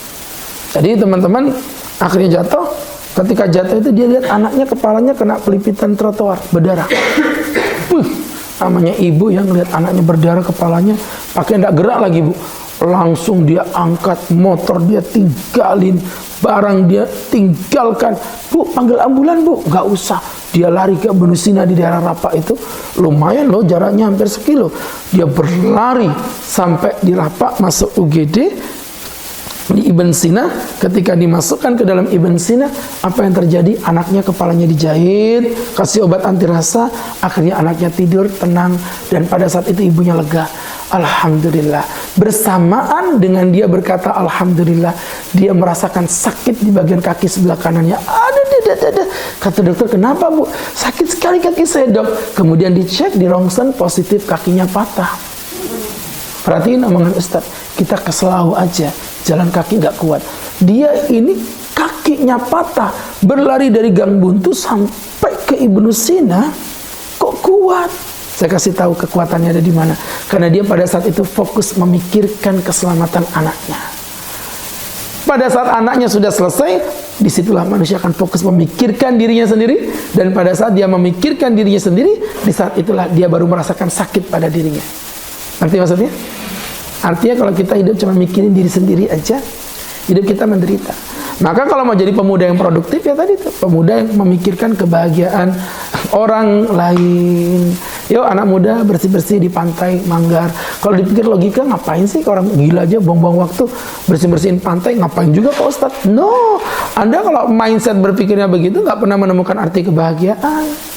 Speaker 1: Jadi teman-teman akhirnya jatuh. Ketika jatuh itu dia lihat anaknya kepalanya kena pelipitan trotoar, berdarah. Namanya ibu yang lihat anaknya berdarah kepalanya, pakai enggak gerak lagi bu. Langsung dia angkat motor, dia tinggalin barang, dia tinggalkan. Bu, panggil ambulan bu. Nggak usah. Dia lari ke Ibnu Sina di daerah Rapa itu. Lumayan loh, jaraknya hampir 1 kilo. Dia berlari sampai di Rapa, masuk UGD di Ibn Sina. Ketika dimasukkan ke dalam Ibn Sina, apa yang terjadi? Anaknya kepalanya dijahit, kasih obat anti rasa, akhirnya anaknya tidur tenang, dan pada saat itu ibunya lega. Alhamdulillah. Bersamaan dengan dia berkata Alhamdulillah, dia merasakan sakit di bagian kaki sebelah kanannya. Ada. Kata dokter, kenapa bu? Sakit sekali kaki saya dok. Kemudian dicek di rongsen, positif kakinya patah. Perhatiin omongan Ustadz, kita keselau aja, jalan kaki nggak kuat. Dia ini kakinya patah, berlari dari Gang Buntu sampai ke Ibnu Sina, kok kuat? Saya kasih tahu kekuatannya ada di mana. Karena dia pada saat itu fokus memikirkan keselamatan anaknya. Pada saat anaknya sudah selesai, disitulah manusia akan fokus memikirkan dirinya sendiri. Dan pada saat dia memikirkan dirinya sendiri, di saat itulah dia baru merasakan sakit pada dirinya. Ngerti maksudnya? Artinya kalau kita hidup cuma mikirin diri sendiri aja, hidup kita menderita. Maka kalau mau jadi pemuda yang produktif, ya tadi tuh, pemuda yang memikirkan kebahagiaan orang lain. Yuk anak muda bersih-bersih di pantai Manggar. Kalau dipikir logika, ngapain sih orang gila aja buang-buang waktu bersih-bersihin pantai, ngapain juga Pak Ustadz? No, Anda kalau mindset berpikirnya begitu, nggak pernah menemukan arti kebahagiaan.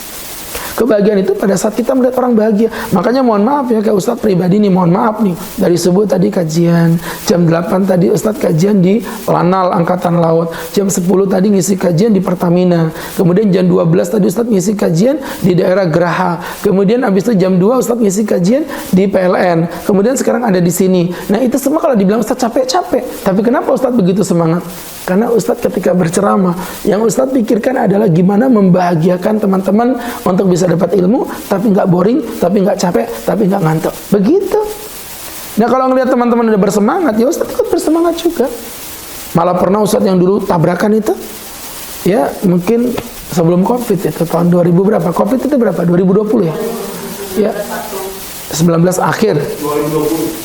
Speaker 1: Kebahagiaan itu pada saat kita melihat orang bahagia. Makanya mohon maaf ya, kayak Ustadz pribadi nih, mohon maaf nih, dari subuh tadi kajian, jam 8 tadi Ustadz kajian di Lanal Angkatan Laut, jam 10 tadi ngisi kajian di Pertamina, kemudian jam 12 tadi Ustadz ngisi kajian di daerah Geraha, kemudian habis itu jam 2 Ustadz ngisi kajian di PLN, kemudian sekarang ada di sini. Nah itu semua kalau dibilang Ustadz capek-capek, tapi kenapa Ustadz begitu semangat? Karena Ustadz ketika berceramah, yang Ustadz pikirkan adalah gimana membahagiakan teman-teman untuk bisa dapat ilmu, tapi nggak boring, tapi nggak capek, tapi nggak ngantuk. Begitu. Nah kalau ngelihat teman-teman udah bersemangat, ya Ustadz ikut bersemangat juga. Malah pernah Ustadz yang dulu tabrakan itu, ya mungkin sebelum COVID itu, tahun 2000 berapa? COVID itu berapa? 2020 ya? Ya, 19 akhir.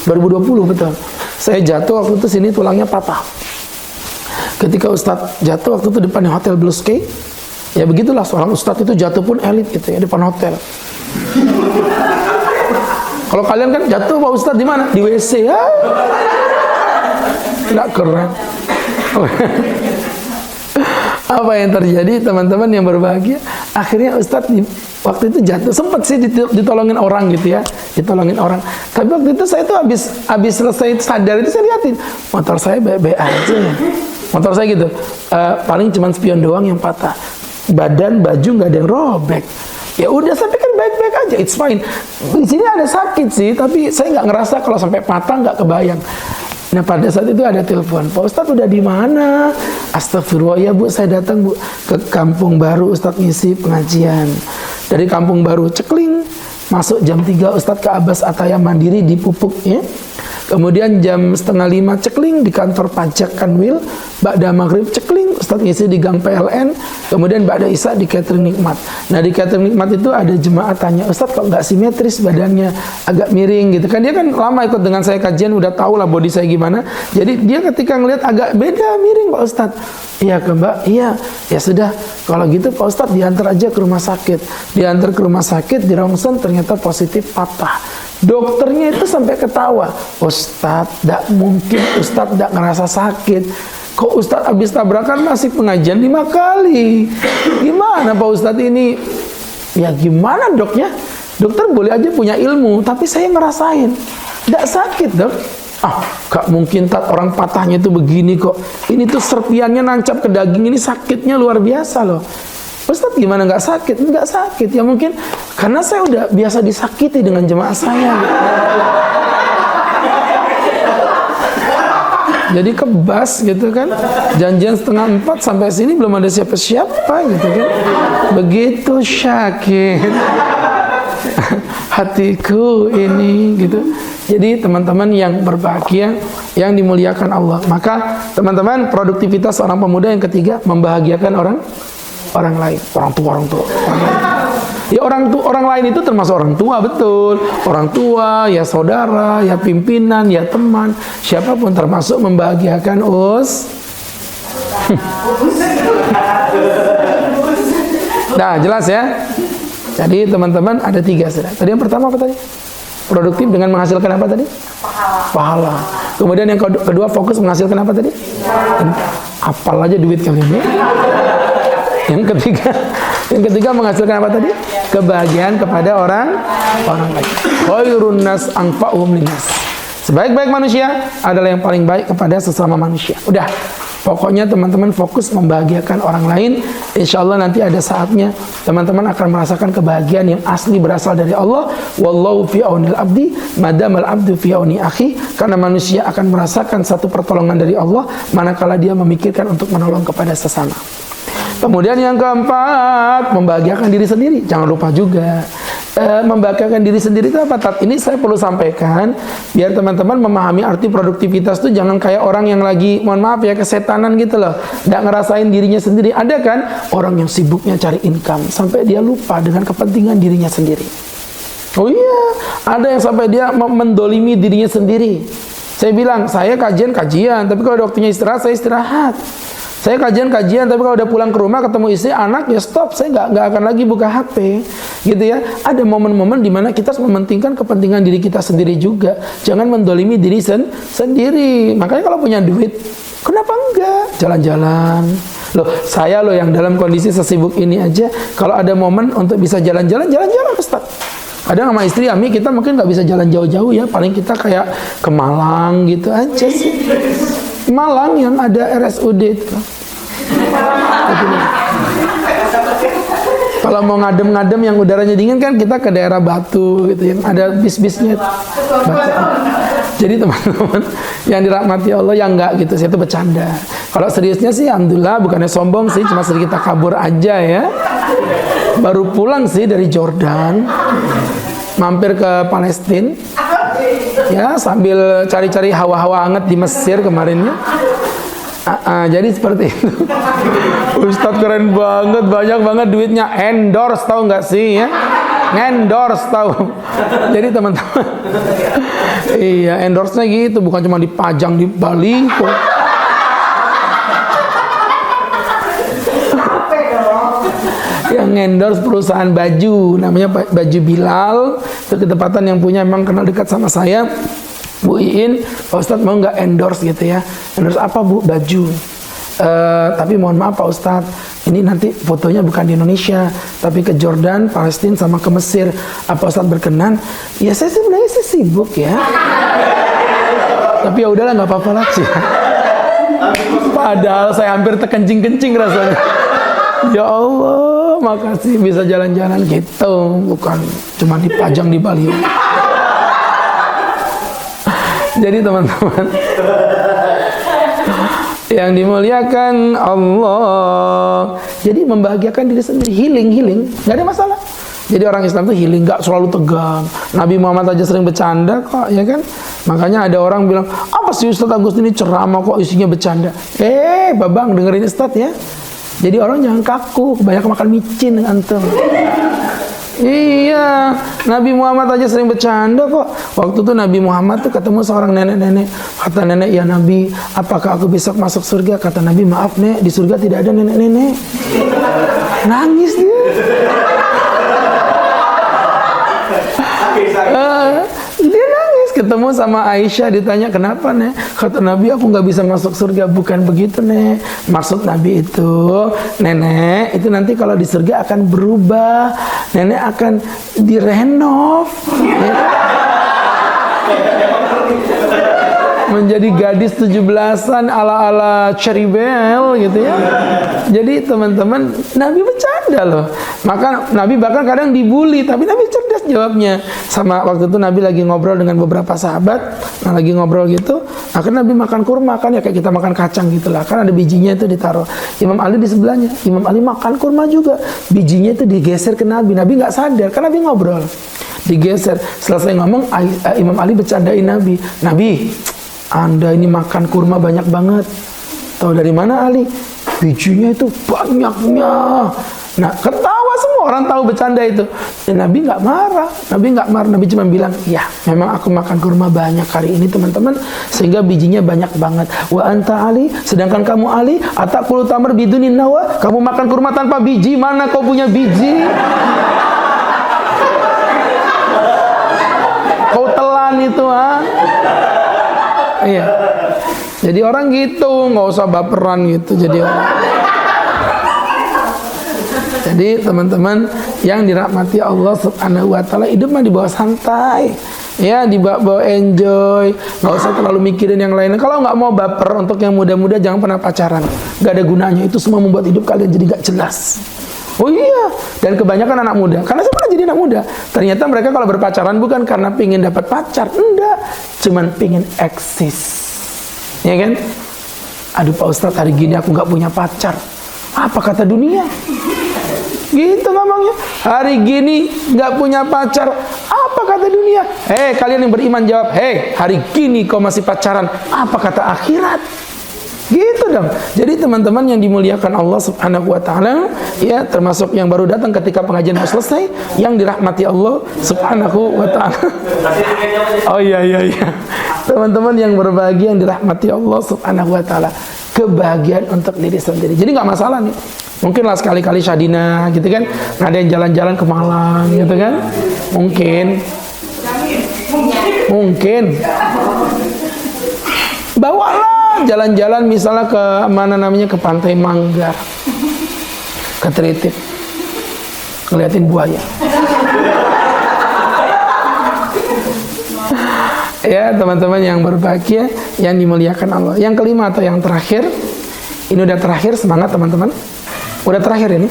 Speaker 1: 2020 betul. Saya jatuh waktu itu sini tulangnya patah. Ketika Ustadz jatuh waktu itu depan Hotel Blue Sky, Ya begitulah seorang ustadz itu jatuh pun elit gitu ya, depan hotel. Kalau kalian kan jatuh Pak Ustadz di mana? Di WC ya. Nggak keren. Apa yang terjadi teman-teman yang berbahagia? Akhirnya Ustadz waktu itu jatuh, sempat sih ditolongin orang gitu ya, ditolongin orang. Tapi waktu itu saya tuh habis selesai sadar itu saya liatin motor saya baik-baik aja. Motor saya gitu, paling cuma spion doang yang patah, badan baju nggak ada yang robek. Ya udah, saya pikir baik-baik aja, it's fine. Di sini ada sakit sih, tapi saya nggak ngerasa kalau sampai patah, nggak kebayang. Nah pada saat itu ada telepon, Pak Ustadz udah di mana? Astagfirullah ya Bu, saya datang Bu ke Kampung Baru, Ustadz ngisi pengajian. Dari Kampung Baru Cekling, masuk jam 3 Ustadz ke Abbas Ataya Mandiri di Pupuk ya. Kemudian jam 4:30 Cekling di kantor pajak Kanwil. Ba'da maghrib Cekling, Ustadz ngisi di Gang PLN. Kemudian Ba'da Isya di Catering Nikmat. Nah di Catering Nikmat itu ada jemaah tanya, Ustadz kok nggak simetris badannya, agak miring gitu kan. Dia kan lama ikut dengan saya kajian, udah tahu lah body saya gimana. Jadi dia ketika ngelihat agak beda, miring Pak Ustadz. Iya ke Mbak, iya. Ya sudah, kalau gitu Pak Ustadz diantar aja ke rumah sakit. Diantar ke rumah sakit, di rongsen ternyata positif patah. Dokternya itu sampai ketawa, Ustadz, tidak mungkin Ustadz tidak ngerasa sakit. Kok Ustadz habis tabrakan masih pengajian 5 kali? Gimana Pak Ustadz ini? Ya gimana doknya? Dokter boleh aja punya ilmu, tapi saya ngerasain. Tidak sakit dok. Ah, gak mungkin tat, orang patahnya itu begini kok. Ini tuh serpiannya nancap ke daging, ini sakitnya luar biasa loh. Ustadz gimana nggak sakit? Nggak sakit, ya mungkin karena saya udah biasa disakiti dengan jemaah saya gitu. Jadi kebas gitu kan, janjian 3:30 sampai sini belum ada siapa-siapa gitu kan. Begitu sakit hatiku ini gitu. Jadi teman-teman yang berbahagia, yang dimuliakan Allah, maka teman-teman produktivitas seorang pemuda yang ketiga, membahagiakan orang lain, orang tua. Ya orang lain itu termasuk orang tua, betul. Orang tua, ya saudara, ya pimpinan, ya teman, siapapun termasuk membahagiakan Nah, jelas ya. Jadi teman-teman ada 3 sudah. Tadi yang pertama apa tadi? Produktif dengan menghasilkan apa tadi? Pahala. Kemudian yang kedua fokus menghasilkan apa tadi? Apal aja duit kalian ya. Yang ketiga menghasilkan apa tadi? Kebahagiaan kepada orang lain. Khairun nas anfa'uhum linnas. Sebaik-baik manusia adalah yang paling baik kepada sesama manusia. Udah, pokoknya teman-teman fokus membahagiakan orang lain. Insya Allah nanti ada saatnya teman-teman akan merasakan kebahagiaan yang asli berasal dari Allah. Wallahu fi aunil abdi madamal abdu fi auni akhi. Karena manusia akan merasakan satu pertolongan dari Allah manakala dia memikirkan untuk menolong kepada sesama. Kemudian yang keempat, membahagiakan diri sendiri. Jangan lupa juga membahagiakan diri sendiri itu apa? Ini saya perlu sampaikan biar teman-teman memahami arti produktivitas itu. Jangan kayak orang yang lagi, mohon maaf ya, kesetanan gitu loh, nggak ngerasain dirinya sendiri. Ada kan orang yang sibuknya cari income sampai dia lupa dengan kepentingan dirinya sendiri. Oh iya, ada yang sampai dia mendolimi dirinya sendiri. Saya bilang, saya kajian, tapi kalau waktunya istirahat, saya istirahat. Saya kajian, tapi kalau udah pulang ke rumah ketemu istri, anak, ya stop. Saya nggak akan lagi buka HP, gitu ya. Ada momen-momen di mana kita harus mementingkan kepentingan diri kita sendiri juga. Jangan mendolimi diri sendiri. Makanya kalau punya duit, kenapa enggak jalan-jalan? Loh, saya loh yang dalam kondisi sesibuk ini aja, kalau ada momen untuk bisa jalan-jalan, Ustaz. Kadang sama istri, Ami, kita mungkin nggak bisa jalan jauh-jauh ya. Paling kita kayak ke Malang gitu aja sih. Malang yang ada RSUD itu. Kalau mau ngadem-ngadem yang udaranya dingin kan kita ke daerah Batu gitu, yang ada bis-bisnya. Jadi teman-teman yang dirahmati Allah, yang enggak gitu, saya itu bercanda. Kalau seriusnya sih alhamdulillah, bukannya sombong sih, cuma sedikit takabur aja ya. Baru pulang sih dari Jordan, mampir ke Palestina. Ya, sambil cari-cari hawa-hawa hangat di Mesir kemarinnya. Jadi seperti itu. Ustadz keren banget, banyak banget duitnya. Endorse, tahu nggak sih ya? Endorse, tahu. Jadi teman-teman, iya, endorse-nya gitu, bukan cuma dipajang di baliho. ngendorse perusahaan baju, namanya Baju Bilal. Itu ketepatan yang punya memang kenal dekat sama saya. Bu Iin, Pak Ustadz mau nggak endorse gitu ya? Endorse apa Bu? Baju. Tapi mohon maaf Pak Ustadz, ini nanti fotonya bukan di Indonesia, tapi ke Jordan, Palestina, sama ke Mesir. Apa Ustadz berkenan? Ya saya sebenarnya sibuk ya. Tapi ya udahlah, nggak apa-apa lah sih. Padahal saya hampir terkencing-kencing rasanya. Ya Allah, makasih bisa jalan-jalan gitu, bukan cuma dipajang di Bali. Jadi teman-teman yang dimuliakan Allah, jadi membahagiakan diri sendiri, healing, nggak ada masalah. Jadi orang Islam tuh healing, nggak selalu tegang. Nabi Muhammad aja sering bercanda kok, ya kan? Makanya ada orang bilang, apa sih Ustadz Agus ini ceramah kok isinya bercanda? Babang dengerin Ustadz ya. Jadi orang jangan kaku, kebanyakan makan micin antum. Iya, Nabi Muhammad aja sering bercanda kok. Waktu itu Nabi Muhammad tuh ketemu seorang nenek-nenek. Kata nenek, ya Nabi, apakah aku besok masuk surga? Kata Nabi, maaf nek, di surga tidak ada nenek-nenek. Nangis dia. Dia nangis ketemu sama Aisyah, ditanya kenapa nek? Kata Nabi, aku nggak bisa masuk surga. Bukan begitu nek, maksud Nabi itu nenek itu nanti kalau di surga akan berubah, nenek akan direnov ya. Menjadi gadis 17-an ala-ala Cherry Belle gitu ya. Jadi teman-teman, Nabi bercanda loh. Maka Nabi bahkan kadang dibully, tapi Nabi cerdas jawabnya. Sama waktu itu Nabi lagi ngobrol dengan beberapa sahabat, lagi ngobrol gitu, akhirnya Nabi makan kurma, kan ya kayak kita makan kacang gitu lah, kan ada bijinya itu ditaruh. Imam Ali di sebelahnya, Imam Ali makan kurma juga, bijinya itu digeser ke Nabi, Nabi nggak sadar, kan Nabi ngobrol, digeser. Selesai ngomong, Imam Ali bercandain Nabi, Nabi, Anda ini makan kurma banyak banget. Tahu dari mana Ali? Bijinya itu banyaknya. Nah, ketawa semua orang tahu bercanda itu. Dan Nabi nggak marah. Nabi cuma bilang, ya memang aku makan kurma banyak hari ini teman-teman, sehingga bijinya banyak banget. Wa anta Ali, sedangkan kamu Ali, atakulu tamar bidunin nawa, kamu makan kurma tanpa biji, mana kau punya biji? Kau telan itu ha? Iya. Jadi orang gitu, nggak usah baperan gitu. Jadi teman-teman yang dirahmati Allah Subhanahu wa taala, hidup mah dibawa santai. Ya, dibawa enjoy, nggak usah terlalu mikirin yang lain. Kalau nggak mau baper, untuk yang muda-muda jangan pernah pacaran. Nggak ada gunanya, itu semua membuat hidup kalian jadi nggak jelas. Oh iya, dan kebanyakan anak muda, karena saya pernah jadi anak muda, ternyata mereka kalau berpacaran bukan karena pingin dapat pacar, enggak, cuman pingin eksis. Ya kan? Aduh Pak Ustadz, hari gini aku nggak punya pacar. Apa kata dunia? Gitu ngomongnya. Hari gini nggak punya pacar. Apa kata dunia? Hei kalian yang beriman jawab. Hei, hari gini kau masih pacaran. Apa kata akhirat? Gitu dong. Jadi teman-teman yang dimuliakan Allah Subhanahu wa taala, ya, termasuk yang baru datang ketika pengajian mau selesai, yang dirahmati Allah Subhanahu wa taala. Oh iya. Teman-teman yang berbahagia, yang dirahmati Allah Subhanahu wa taala, kebahagiaan untuk diri sendiri. Jadi nggak masalah nih. Mungkin lah sekali-kali Syadina gitu kan, ngadain jalan-jalan ke Malang gitu kan. Mungkin. Bawalah jalan-jalan misalnya ke mana namanya, ke Pantai Manggar, ke Tritip, ngeliatin buaya. Ya teman-teman yang berbahagia, yang dimuliakan Allah. Yang kelima atau yang terakhir, ini udah terakhir, semangat teman-teman. Udah terakhir ini.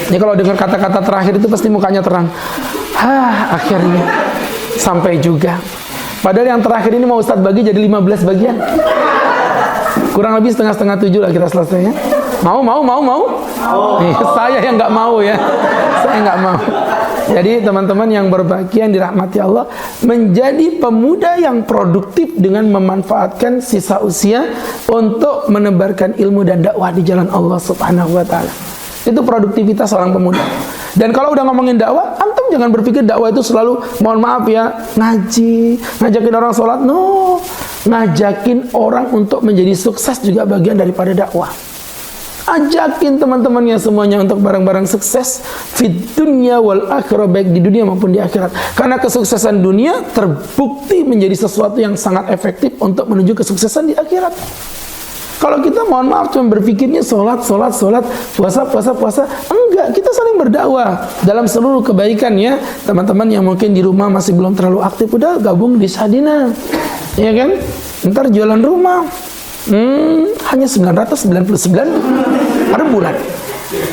Speaker 1: Ini kalau dengar kata-kata terakhir itu pasti mukanya terang. Akhirnya sampai juga. Padahal yang terakhir ini mau Ustadz bagi jadi 15 bagian. Kurang lebih setengah 7 lah kita selesainya. Mau? Saya yang nggak mau ya. Saya nggak mau. Jadi teman-teman yang berbahagia, yang dirahmati Allah, menjadi pemuda yang produktif dengan memanfaatkan sisa usia untuk menebarkan ilmu dan dakwah di jalan Allah Subhanahu wa taala. Itu produktivitas seorang pemuda. Dan kalau udah ngomongin dakwah, antum jangan berpikir dakwah itu selalu, mohon maaf ya, ngaji, ngajakin orang sholat. No, ngajakin orang untuk menjadi sukses juga bagian daripada dakwah. Ajakin teman-temannya semuanya untuk bareng-bareng sukses fid dunya wal akhirah, baik di dunia maupun di akhirat. Karena kesuksesan dunia terbukti menjadi sesuatu yang sangat efektif untuk menuju kesuksesan di akhirat. Kalau kita mohon maaf cuma berpikirnya sholat, puasa, enggak, kita saling berdakwah dalam seluruh kebaikan ya. Teman-teman yang mungkin di rumah masih belum terlalu aktif, udah gabung di Sadina, ya kan? Ntar jualan rumah, hanya 999 per bulan.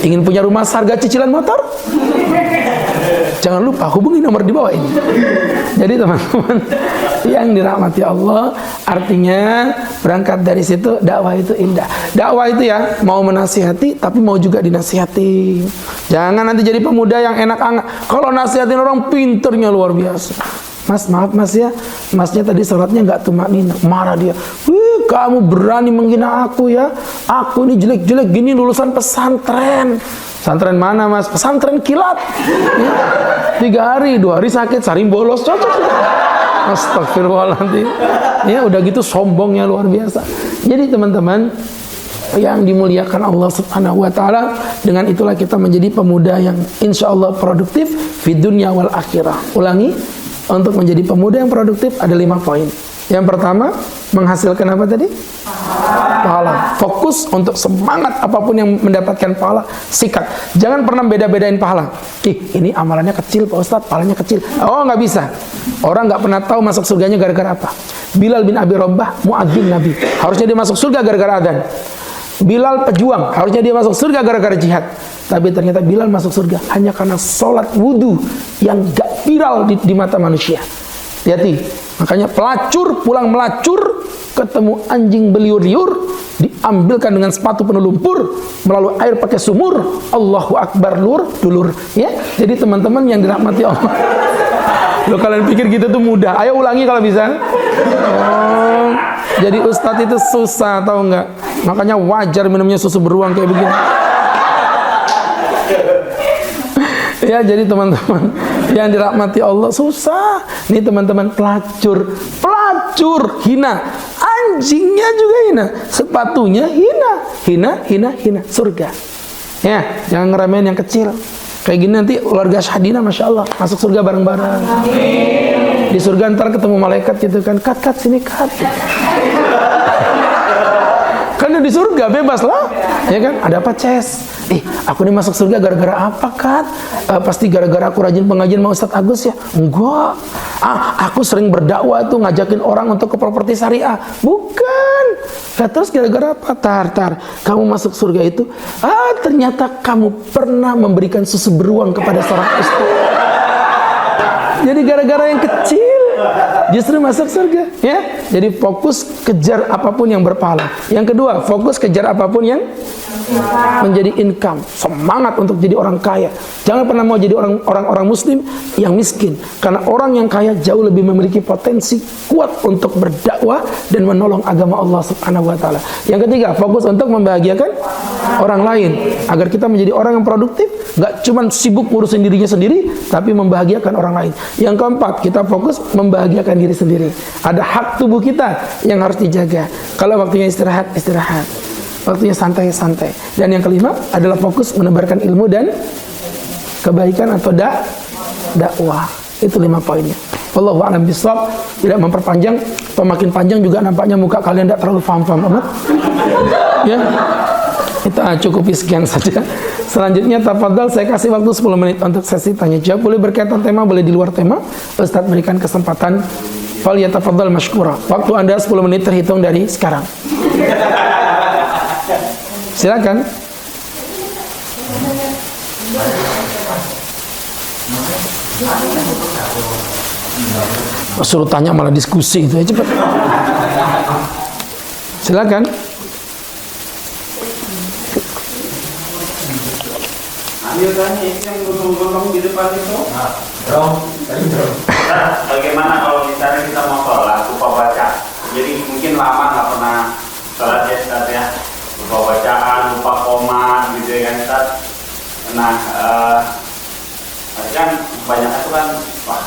Speaker 1: Ingin punya rumah seharga cicilan motor? Jangan lupa hubungi nomor di bawah ini. Jadi teman-teman yang dirahmati Allah, artinya berangkat dari situ dakwah itu indah. Dakwah itu ya mau menasihati tapi mau juga dinasihati. Jangan nanti jadi pemuda yang enak anget. Kalau nasihatin orang pinternya luar biasa. Mas, maaf mas ya, masnya tadi sholatnya nggak tumaknina, marah dia. Wih, kamu berani menghina aku ya? Aku ini jelek-jelek gini lulusan pesantren. Pesantren mana mas? Pesantren kilat. Ya, 3 hari, 2 hari sakit, sehari bolos, cocok. Astagfirullahaladzim. Ya udah gitu sombongnya luar biasa. Jadi teman-teman yang dimuliakan Allah Subhanahu wa taala, dengan itulah kita menjadi pemuda yang insya Allah produktif di dunia wal akhirah. Ulangi, untuk menjadi pemuda yang produktif ada 5 poin. Yang pertama, menghasilkan apa tadi? Pahala. Fokus untuk semangat apapun yang mendapatkan pahala, sikat. Jangan pernah beda-bedain pahala. Ini amalannya kecil Pak Ustadz, pahalanya kecil. Oh, nggak bisa. Orang nggak pernah tahu masuk surganya gara-gara apa. Bilal bin Abi Rabah, muadzin Nabi, harusnya dia masuk surga gara-gara adzan. Bilal pejuang, harusnya dia masuk surga gara-gara jihad. Tapi ternyata Bilal masuk surga hanya karena sholat wudhu yang gak viral di mata manusia. Hati-hati. Makanya pelacur pulang melacur, ketemu anjing beliur-liur, diambilkan dengan sepatu penuh lumpur, melalui air pakai sumur. Allahu Akbar, lur, dulur. Ya, jadi teman-teman yang dirahmati Allah. Loh, kalian pikir gitu tuh mudah? Ayo ulangi kalau bisa. Oh, jadi ustadz itu susah, tahu nggak? Makanya wajar minumnya susu beruang kayak begini. Ya, jadi teman-teman yang dirahmati Allah susah. Nih teman-teman, pelacur hina, anjingnya juga hina, sepatunya hina, surga. Ya, jangan ngeremehin yang kecil. Kayak gini nanti keluarga Syahadina Masya Allah masuk surga bareng-bareng. Di surga ntar ketemu malaikat gitu kan, kat sini kat. Kan di surga bebas lah, ya kan? Ada apa Ces? Aku ini masuk surga gara-gara apa Kat? Pasti gara-gara aku rajin pengajian sama Ustadz Agus ya? Enggak. Aku sering berdakwah tuh ngajakin orang untuk ke properti syariah. Bukan. Terus gara-gara apa? Tar. Kamu masuk surga itu, ternyata kamu pernah memberikan susu beruang kepada seorang istri. Jadi gara-gara yang kecil justru masuk surga, ya. Jadi fokus kejar apapun yang berpahala. Yang kedua, fokus kejar apapun yang menjadi income. Semangat untuk jadi orang kaya. Jangan pernah mau jadi orang muslim yang miskin. Karena orang yang kaya jauh lebih memiliki potensi kuat untuk berdakwah dan menolong agama Allah Subhanahu wa taala. Yang ketiga, fokus untuk membahagiakan orang lain agar kita menjadi orang yang produktif, nggak cuma sibuk ngurusin dirinya sendiri, tapi membahagiakan orang lain. Yang keempat, kita fokus membahagiakan diri sendiri. Ada hak tubuh kita yang harus dijaga. Kalau waktunya istirahat, waktunya santai. Dan yang kelima adalah fokus menebarkan ilmu dan kebaikan atau dakwah. Itu 5 poinnya. Wallahu a'lam bishawab. Tidak memperpanjang, atau makin panjang juga nampaknya muka kalian tidak terlalu paham-paham amat. Ya, kita cukupi sekian saja. Selanjutnya tafadhal, saya kasih waktu 10 menit untuk sesi tanya jawab. Boleh berkaitan tema, boleh di luar tema. Ustaz berikan kesempatan. Falyatafadhal mashkura. Waktu Anda 10 menit terhitung dari sekarang. Silakan. Suruh tanya malah diskusi itu ya, cepat. Silakan.
Speaker 3: Ambil tanya itu yang gondrong di depan itu. Bagaimana kalau misalnya kita mau sholat lupa baca? Jadi mungkin lama nggak pernah sholat ya Ustaz ya. Lupa bacaan, lupa koma gitu ya kan Ustaz. Nah, kan banyak itu kan, wah,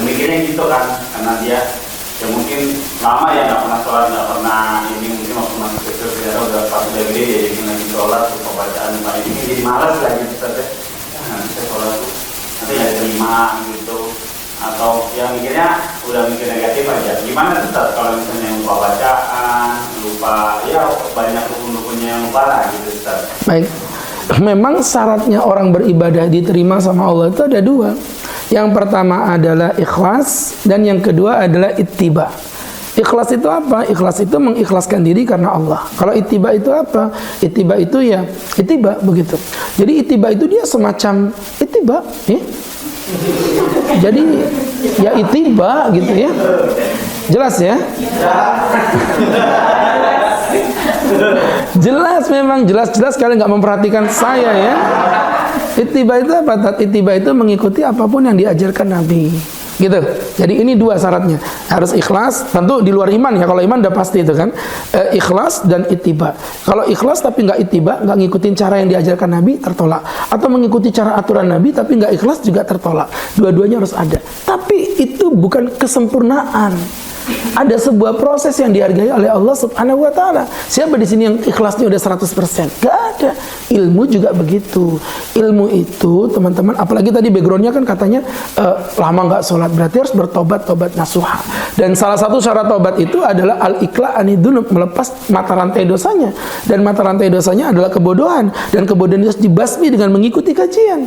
Speaker 3: mikirnya gitu kan, karena dia ya mungkin lama ya nggak pernah sholat, nggak pernah ini, mungkin waktu masih kecil ternyata udah pas udah gede ya, jadi lagi sholat lupa bacaan lupa ini jadi malas lagi Ustaz ya. Nah, bisa sholat tuh nanti nggak terima gitu, atau yang mikirnya udah mikir negatif aja. Gimana Ustaz kalau misalnya lupa bacaan, lupa ya banyak rukun-rukunnya yang lupa lah gitu Ustaz.
Speaker 1: Baik, memang syaratnya orang beribadah diterima sama Allah itu ada dua. Yang pertama adalah ikhlas, dan yang kedua adalah ittiba. Ikhlas itu apa? Ikhlas itu mengikhlaskan diri karena Allah. Kalau ittiba itu apa? Ittiba itu ya ittiba begitu. Jadi ittiba itu dia semacam ittiba, ya. Jadi ya ittiba gitu ya. Jelas ya? Jelas, memang jelas-jelas kalian nggak memperhatikan saya ya. Ittiba itu apa? Ittiba itu mengikuti apapun yang diajarkan Nabi. Gitu. Jadi ini dua syaratnya. Harus ikhlas, tentu di luar iman ya. Kalau iman udah pasti itu kan. Ikhlas dan ittiba. Kalau ikhlas tapi nggak ittiba, nggak ngikutin cara yang diajarkan Nabi, tertolak. Atau mengikuti cara aturan Nabi tapi nggak ikhlas, juga tertolak. Dua-duanya harus ada. Tapi itu bukan kesempurnaan. Ada sebuah proses yang dihargai oleh Allah Subhanahu wa taala. Siapa di sini yang ikhlasnya udah 100%? Gak ada. Ilmu juga begitu. Ilmu itu, teman-teman, apalagi tadi backgroundnya kan katanya lama nggak sholat, berarti harus bertobat, tobat nasuha. Dan salah satu syarat tobat itu adalah al-iqla' anidunub, melepas mata rantai dosanya. Dan mata rantai dosanya adalah kebodohan. Dan kebodohan itu harus dibasmi dengan mengikuti kajian.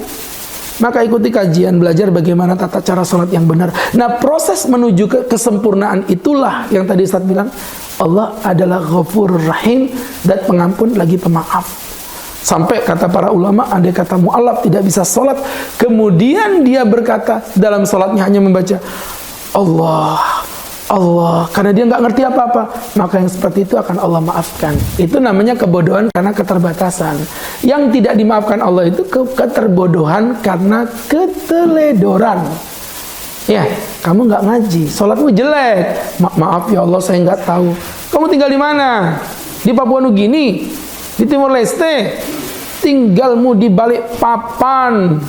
Speaker 1: Maka ikuti kajian, belajar bagaimana tata cara sholat yang benar. Nah, proses menuju ke kesempurnaan itulah yang tadi Ustaz bilang, Allah adalah Ghafurur Rahim, dan pengampun lagi pemaaf. Sampai kata para ulama, andai kata mu'allaf tidak bisa sholat, kemudian dia berkata dalam sholatnya hanya membaca Allah, Allah, karena dia nggak ngerti apa-apa, maka yang seperti itu akan Allah maafkan. Itu namanya kebodohan karena keterbatasan. Yang tidak dimaafkan Allah itu keterbodohan karena keteledoran. Ya, kamu nggak ngaji, sholatmu jelek. Maaf ya Allah, saya nggak tahu. Kamu tinggal di mana? Di Papua Nugini, di Timor Leste, tinggalmu di balik papan.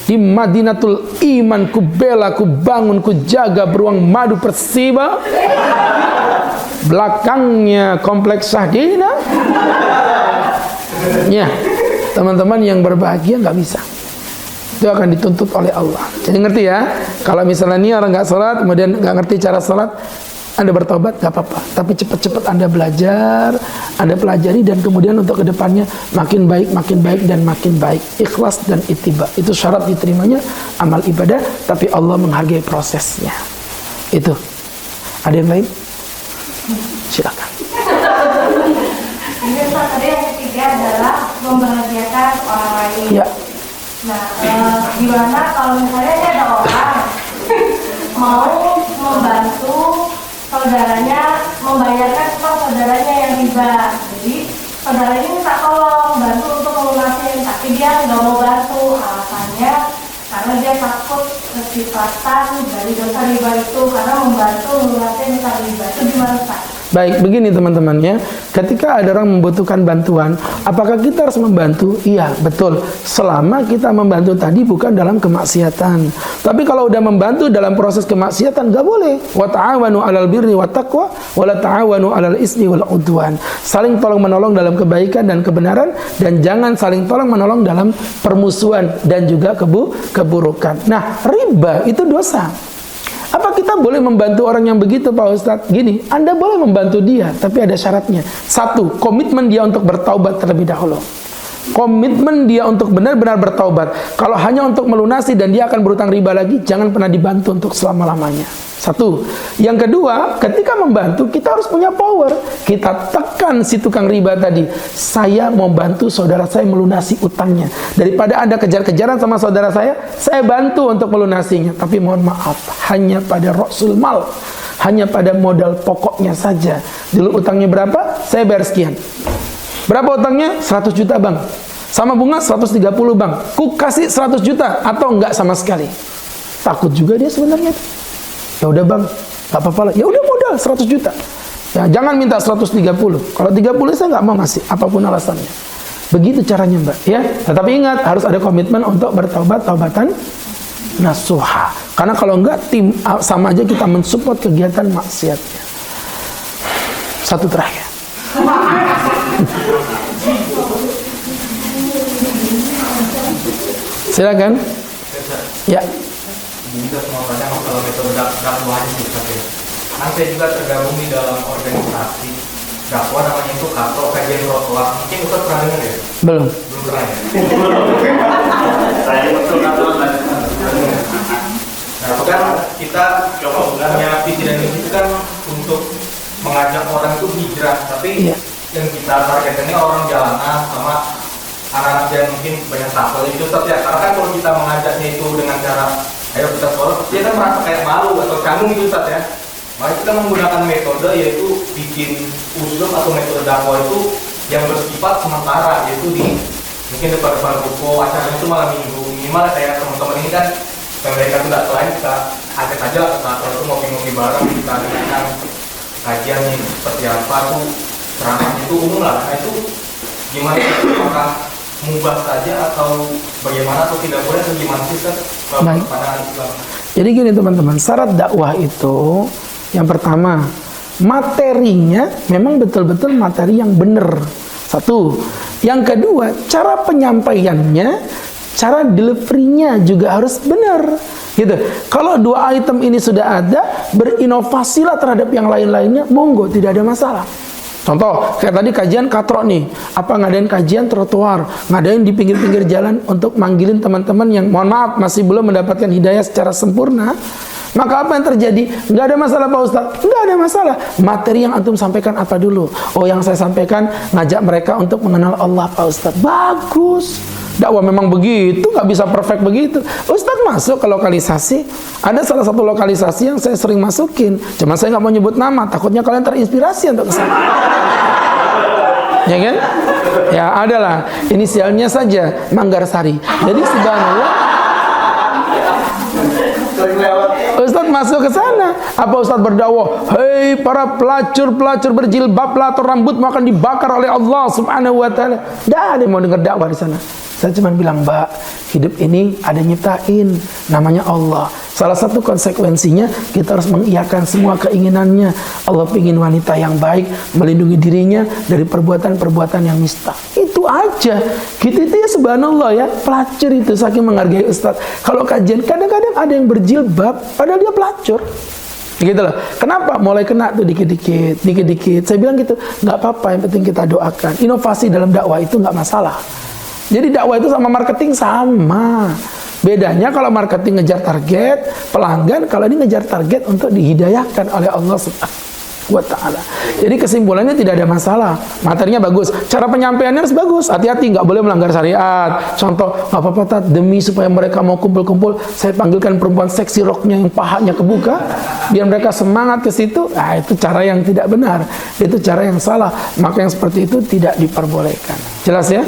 Speaker 1: Di Madinatul Iman, ku bela, ku bangun, ku jaga beruang madu Persiba. Belakangnya kompleks Sahdina. Ya, teman-teman yang berbahagia nggak bisa. Itu akan dituntut oleh Allah. Jadi ngerti ya? Kalau misalnya ini orang nggak sholat, kemudian nggak ngerti cara sholat, Anda bertobat nggak apa-apa. Tapi cepat-cepat Anda belajar, Anda pelajari, dan kemudian untuk kedepannya makin baik, dan makin baik. Ikhlas dan ittiba. Itu syarat diterimanya amal ibadah, tapi Allah menghargai prosesnya. Itu. Ada yang lain? Silakan.
Speaker 4: Ini tadi yang ketiga adalah membahagiakan orang lain.
Speaker 1: Ya.
Speaker 4: Nah, gimana kalau misalnya ada orang mau membantu saudaranya, membayarkan utang saudaranya yang riba. Jadi saudaranya minta tolong bantu untuk melunasin, tapi dia nggak mau bantu. Alasannya karena dia takut kesifatan dari dosa riba itu, karena membantu melunasin utang riba. Itu gimana Pak?
Speaker 1: Baik, begini teman-teman ya. Ketika ada orang membutuhkan bantuan, apakah kita harus membantu? Iya, betul. Selama kita membantu tadi bukan dalam kemaksiatan. Tapi kalau udah membantu dalam proses kemaksiatan, nggak boleh. Wa ta'awanu 'alal birri wat taqwa wa la ta'awanu 'alal ismi wal 'udwan. Saling tolong menolong dalam kebaikan dan kebenaran, dan jangan saling tolong menolong dalam permusuhan dan juga keburukan. Nah, riba itu dosa. Apa kita boleh membantu orang yang begitu, Pak Ustadz? Gini, Anda boleh membantu dia, tapi ada syaratnya. Satu, komitmen dia untuk bertaubat terlebih dahulu. Komitmen dia untuk benar-benar bertaubat. Kalau hanya untuk melunasi dan dia akan berutang riba lagi, jangan pernah dibantu untuk selama-lamanya. Satu. Yang kedua, ketika membantu, kita harus punya power. Kita tekan si tukang riba tadi. Saya mau bantu saudara saya melunasi utangnya. Daripada Anda kejar-kejaran sama saudara saya bantu untuk melunasinya. Tapi mohon maaf, hanya pada rasul mal. Hanya pada modal pokoknya saja. Dulu utangnya berapa? Saya bayar sekian. Berapa utangnya? 100 juta bang. Sama bunga 130 bang. Ku kasih 100 juta atau enggak sama sekali. Takut juga dia sebenarnya. Ya udah bang, nggak apa-apa lah. Ya udah modal 100 juta. Ya jangan minta 130. Kalau 30 saya nggak mau ngasih, apapun alasannya. Begitu caranya mbak. Ya. Nah, tapi ingat harus ada komitmen untuk bertaubat, taubatan nasuha. Karena kalau enggak sama aja kita mensupport kegiatan maksiatnya. Satu terakhir. Silakan. Ya.
Speaker 5: Ini juga semua banyak masalah metode dakwah sih Ustaz ya. Kan saya juga tergabung di dalam organisasi dakwah namanya itu Kato Kajian Trotoar. Mungkin Ustaz pernah dengar ya?
Speaker 1: Belum.
Speaker 5: Belum pernah ya?
Speaker 3: Saya betul atau
Speaker 5: Nah, itu kan kita punya visi dan misi itu kan untuk mengajak orang itu hijrah, tapi
Speaker 1: Iya.
Speaker 5: yang kita targetnya orang jalanan sama anak-anak yang mungkin banyak takut itu Ustaz ya. Karena kan kalau kita mengajaknya itu dengan cara ayo kita sholat, dia kan merasa kayak malu atau canggung gitu Ustaz ya. Maka kita menggunakan metode yaitu bikin uslub atau metode dakwah itu yang bersifat sementara, yaitu di mungkin depan ruko, acaranya itu malam minggu. Minimal kayak teman-teman ini kan mereka tuh nggak selain kita ajak aja ke kantor itu ngopi-ngopi bareng, kita dengarkan kajian nih seperti apa tuh ceramah itu umum lah. Nah itu gimana? Apakah mubah saja atau bagaimana atau tidak boleh atau gimana sih Ustaz?
Speaker 1: Baik.
Speaker 5: Pandangan Islam.
Speaker 1: Jadi gini teman-teman, syarat dakwah itu yang pertama, materinya memang betul-betul materi yang benar. Satu. Yang kedua, cara penyampaiannya, cara deliverynya juga harus benar. Gitu. Kalau dua item ini sudah ada, berinovasilah terhadap yang lain-lainnya, monggo, tidak ada masalah. Contoh, kayak tadi kajian katro nih, apa ngadain kajian trotoar, ngadain di pinggir-pinggir jalan untuk manggilin teman-teman yang mohon maaf masih belum mendapatkan hidayah secara sempurna. Maka apa yang terjadi? Nggak ada masalah Pak Ustadz, nggak ada masalah. Materi yang antum sampaikan apa dulu? Oh, yang saya sampaikan ngajak mereka untuk mengenal Allah Pak Ustadz. Bagus. Dakwah memang begitu, nggak bisa perfect begitu. Ustadz masuk ke lokalisasi, ada salah satu lokalisasi yang saya sering masukin. Cuma saya nggak mau nyebut nama, takutnya kalian terinspirasi untuk kesana. Ya kan? Ya adalah inisialnya saja Manggarsari. Jadi subhanallah, Ustadz masuk ke sana. Apa Ustadz berdakwah? Hei para pelacur-pelacur berjilbablah atau rambut akan dibakar oleh Allah Subhanahu wa taala. Tidak ada yang mau dengar dakwah di sana. Saya cuma bilang, Mbak, hidup ini ada nyiptain, namanya Allah. Salah satu konsekuensinya kita harus mengiyakan semua keinginannya. Allah ingin wanita yang baik, melindungi dirinya dari perbuatan-perbuatan yang nista. Itu aja. Gitu itu ya subhanallah ya, pelacur itu saking menghargai Ustadz. Kalau kajian kadang-kadang ada yang berjilbab, padahal dia pelacur. Gitu loh. Kenapa? Mulai kena tuh dikit-dikit, dikit-dikit. Saya bilang gitu, nggak apa-apa, yang penting kita doakan. Inovasi dalam dakwah itu nggak masalah. Jadi dakwah itu sama marketing sama. Bedanya kalau marketing ngejar target pelanggan, kalau ini ngejar target untuk dihidayahkan oleh Allah Subhanahu wa taala. Jadi kesimpulannya tidak ada masalah. Materinya bagus, cara penyampaiannya harus bagus. Hati-hati, nggak boleh melanggar syariat. Contoh, nggak apa-apa Tat, demi supaya mereka mau kumpul-kumpul, saya panggilkan perempuan seksi roknya yang pahanya kebuka, biar mereka semangat ke situ. Nah, itu cara yang tidak benar. Itu cara yang salah. Maka yang seperti itu tidak diperbolehkan. Jelas ya?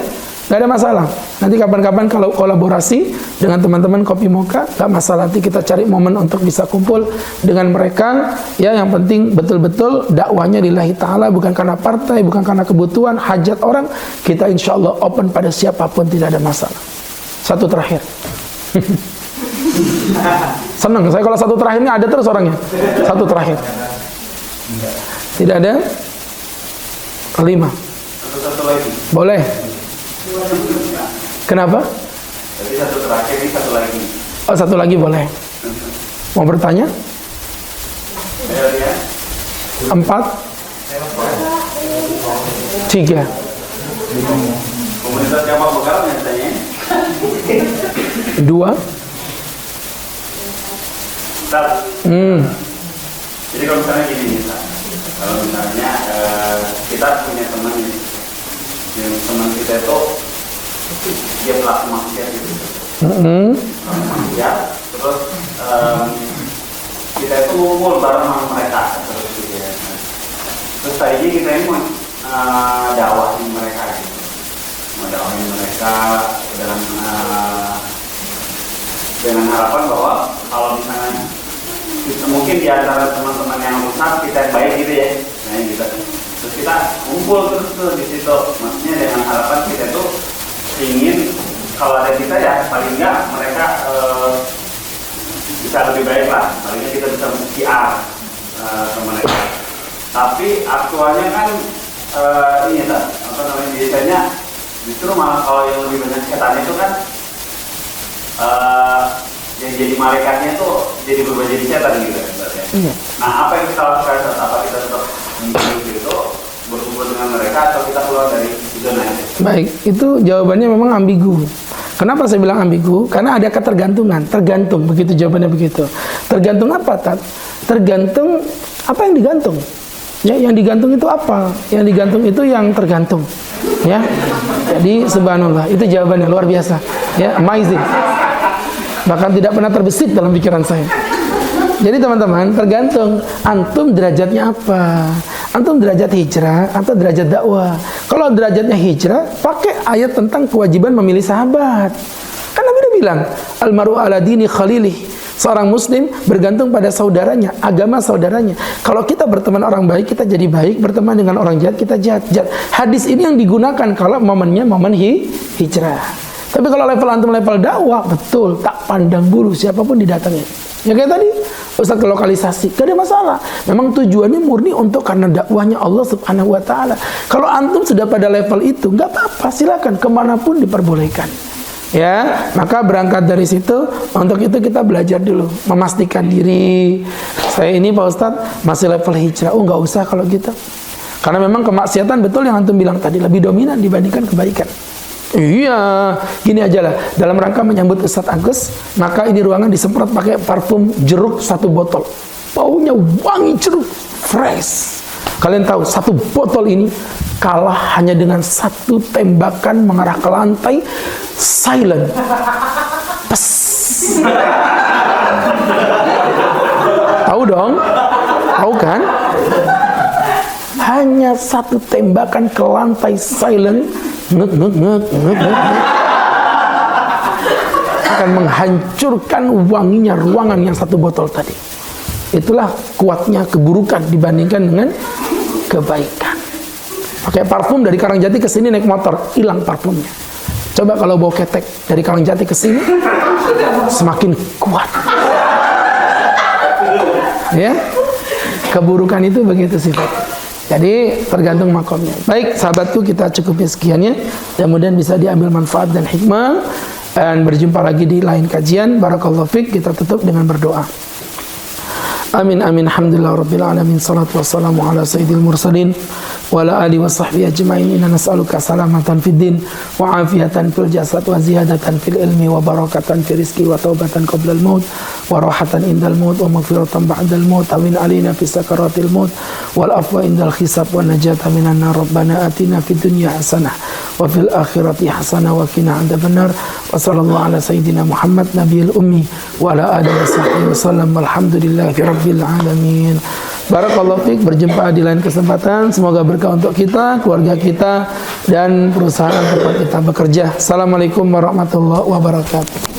Speaker 1: Gak ada masalah. Nanti kapan-kapan kalau kolaborasi dengan teman-teman Kopi Mocha, gak masalah. Nanti kita cari momen untuk bisa kumpul dengan mereka. Ya, yang penting betul-betul dakwahnya lillahi ta'ala, bukan karena partai, bukan karena kebutuhan, hajat orang. Kita insya Allah open pada siapapun, tidak ada masalah. Satu terakhir. Senang saya kalau satu terakhirnya ada terus orangnya. Satu terakhir. Tidak ada? Kelima.
Speaker 3: Satu lagi.
Speaker 1: Boleh. Kenapa?
Speaker 3: Jadi satu terakhir ini satu lagi.
Speaker 1: Oh, satu lagi boleh. Mau bertanya?
Speaker 3: Ya.
Speaker 1: 4 3
Speaker 3: Komunitas jamaah bekal nyatanya.
Speaker 1: 2
Speaker 3: Jadi kalau misalnya gini misal, kalau misalnya kita punya teman ini, yang teman kita itu dia pelaku maksiat gitu, maksiat, terus kita itu ngumpul bareng sama mereka terus gitu ya. Terus tadinya kita ini mau dakwahin mereka gitu, mau dakwahin mereka dengan harapan bahwa kalau misalnya kita, mungkin di antara teman-teman yang rusak kita yang baik gitu ya, nah gitu. Terus kita kumpul terus tuh di situ, maksudnya dengan harapan kita tuh ingin kalau ada kita ya paling enggak mereka bisa lebih baik lah, paling enggak kita bisa PR ke mereka. Tapi aktualnya kan ini tak apa namanya biasanya justru malah kalau yang lebih banyak setan itu kan yang jadi malaikatnya tuh jadi berubah jadi setan gitu kan Ustaz, ya.
Speaker 1: Iya.
Speaker 3: Nah apa yang kita lakukan Ustaz? Apa kita tetap hidup gitu berkumpul dengan mereka atau kita keluar dari zona itu?
Speaker 1: Baik, itu jawabannya memang ambigu. Kenapa saya bilang ambigu? Karena ada ketergantungan, tergantung, begitu jawabannya begitu. Tergantung apa, Tat? Tergantung apa yang digantung. Ya, yang digantung itu apa? Yang digantung itu yang tergantung. Ya. Jadi subhanallah, itu jawabannya luar biasa. Ya, amazing. Bahkan tidak pernah terbesit dalam pikiran saya. Jadi teman-teman, tergantung antum derajatnya apa. Antum derajat hijrah atau derajat dakwah. Kalau derajatnya hijrah, pakai ayat tentang kewajiban memilih sahabat. Kan Nabi udah bilang, almaru ala dini khalilih. Seorang muslim bergantung pada saudaranya, agama saudaranya. Kalau kita berteman orang baik, kita jadi baik. Berteman dengan orang jahat, kita jahat. Hadis ini yang digunakan kalau momennya momen hijrah. Tapi kalau level antum level dakwah, betul, tak pandang bulu siapapun didatangin. Ya kayak tadi, Ustaz ke lokalisasi, gak ada masalah. Memang tujuannya murni untuk karena dakwahnya Allah Subhanahu Wa Taala. Kalau antum sudah pada level itu, nggak apa-apa, silakan kemanapun diperbolehkan. Ya, maka berangkat dari situ. Untuk itu kita belajar dulu, memastikan diri. Saya ini Pak Ustadz masih level hijrah. Oh nggak usah kalau gitu. Karena memang kemaksiatan betul yang antum bilang tadi lebih dominan dibandingkan kebaikan. Iya, gini aja lah. Dalam rangka menyambut Ustadz Agus, maka ini ruangan disemprot pakai parfum jeruk 1 botol. Baunya wangi jeruk, fresh. Kalian tahu, 1 botol ini kalah hanya dengan 1 tembakan mengarah ke lantai, silent. Pes. Tahu dong? Tahu kan? Hanya 1 tembakan ke lantai, silent. Akan menghancurkan wanginya ruangan yang 1 botol tadi. Itulah kuatnya keburukan dibandingkan dengan kebaikan. Pakai parfum dari Karangjati ke sini naik motor, hilang parfumnya. Coba kalau bawa ketek dari Karangjati ke sini, semakin kuat. Ya, keburukan itu begitu sifat. Jadi tergantung makomnya. Baik, sahabatku, kita cukupi sekiannya. Mudah-mudahan bisa diambil manfaat dan hikmah. Dan berjumpa lagi di lain kajian. Barakallahu fiik. Kita tutup dengan berdoa. Amin amin alhamdulillah rabbil alamin. Salatu wassalamu ala sayyidil mursalin wa ala alihi wa sahbihi ajma'in. Inna nas'aluka salamatan fid din wa afiatan fil jasad wa ziyadatan fil ilmi wa barakatan fil rizqi wa taubatan qabla al maut wa rahatan indal maut wa maghfiratan ba'dal maut. Amin alina fi sakaratil maut wal afwa indal hisab wa najata minan nar. Rabbana atina fid dunya hasanah wa fil akhirati hasanah wa qina adzabannar. Wa sallallahu ala sayyidina Muhammad nabiyil ummi wa ala alihi wa sahbihi wasallam. Alhamdulillahi rabbil alamin. Barakallahu fiik. Berjumpa di lain kesempatan. Semoga berkah untuk kita, keluarga kita, dan perusahaan tempat kita bekerja. Assalamualaikum warahmatullahi wabarakatuh.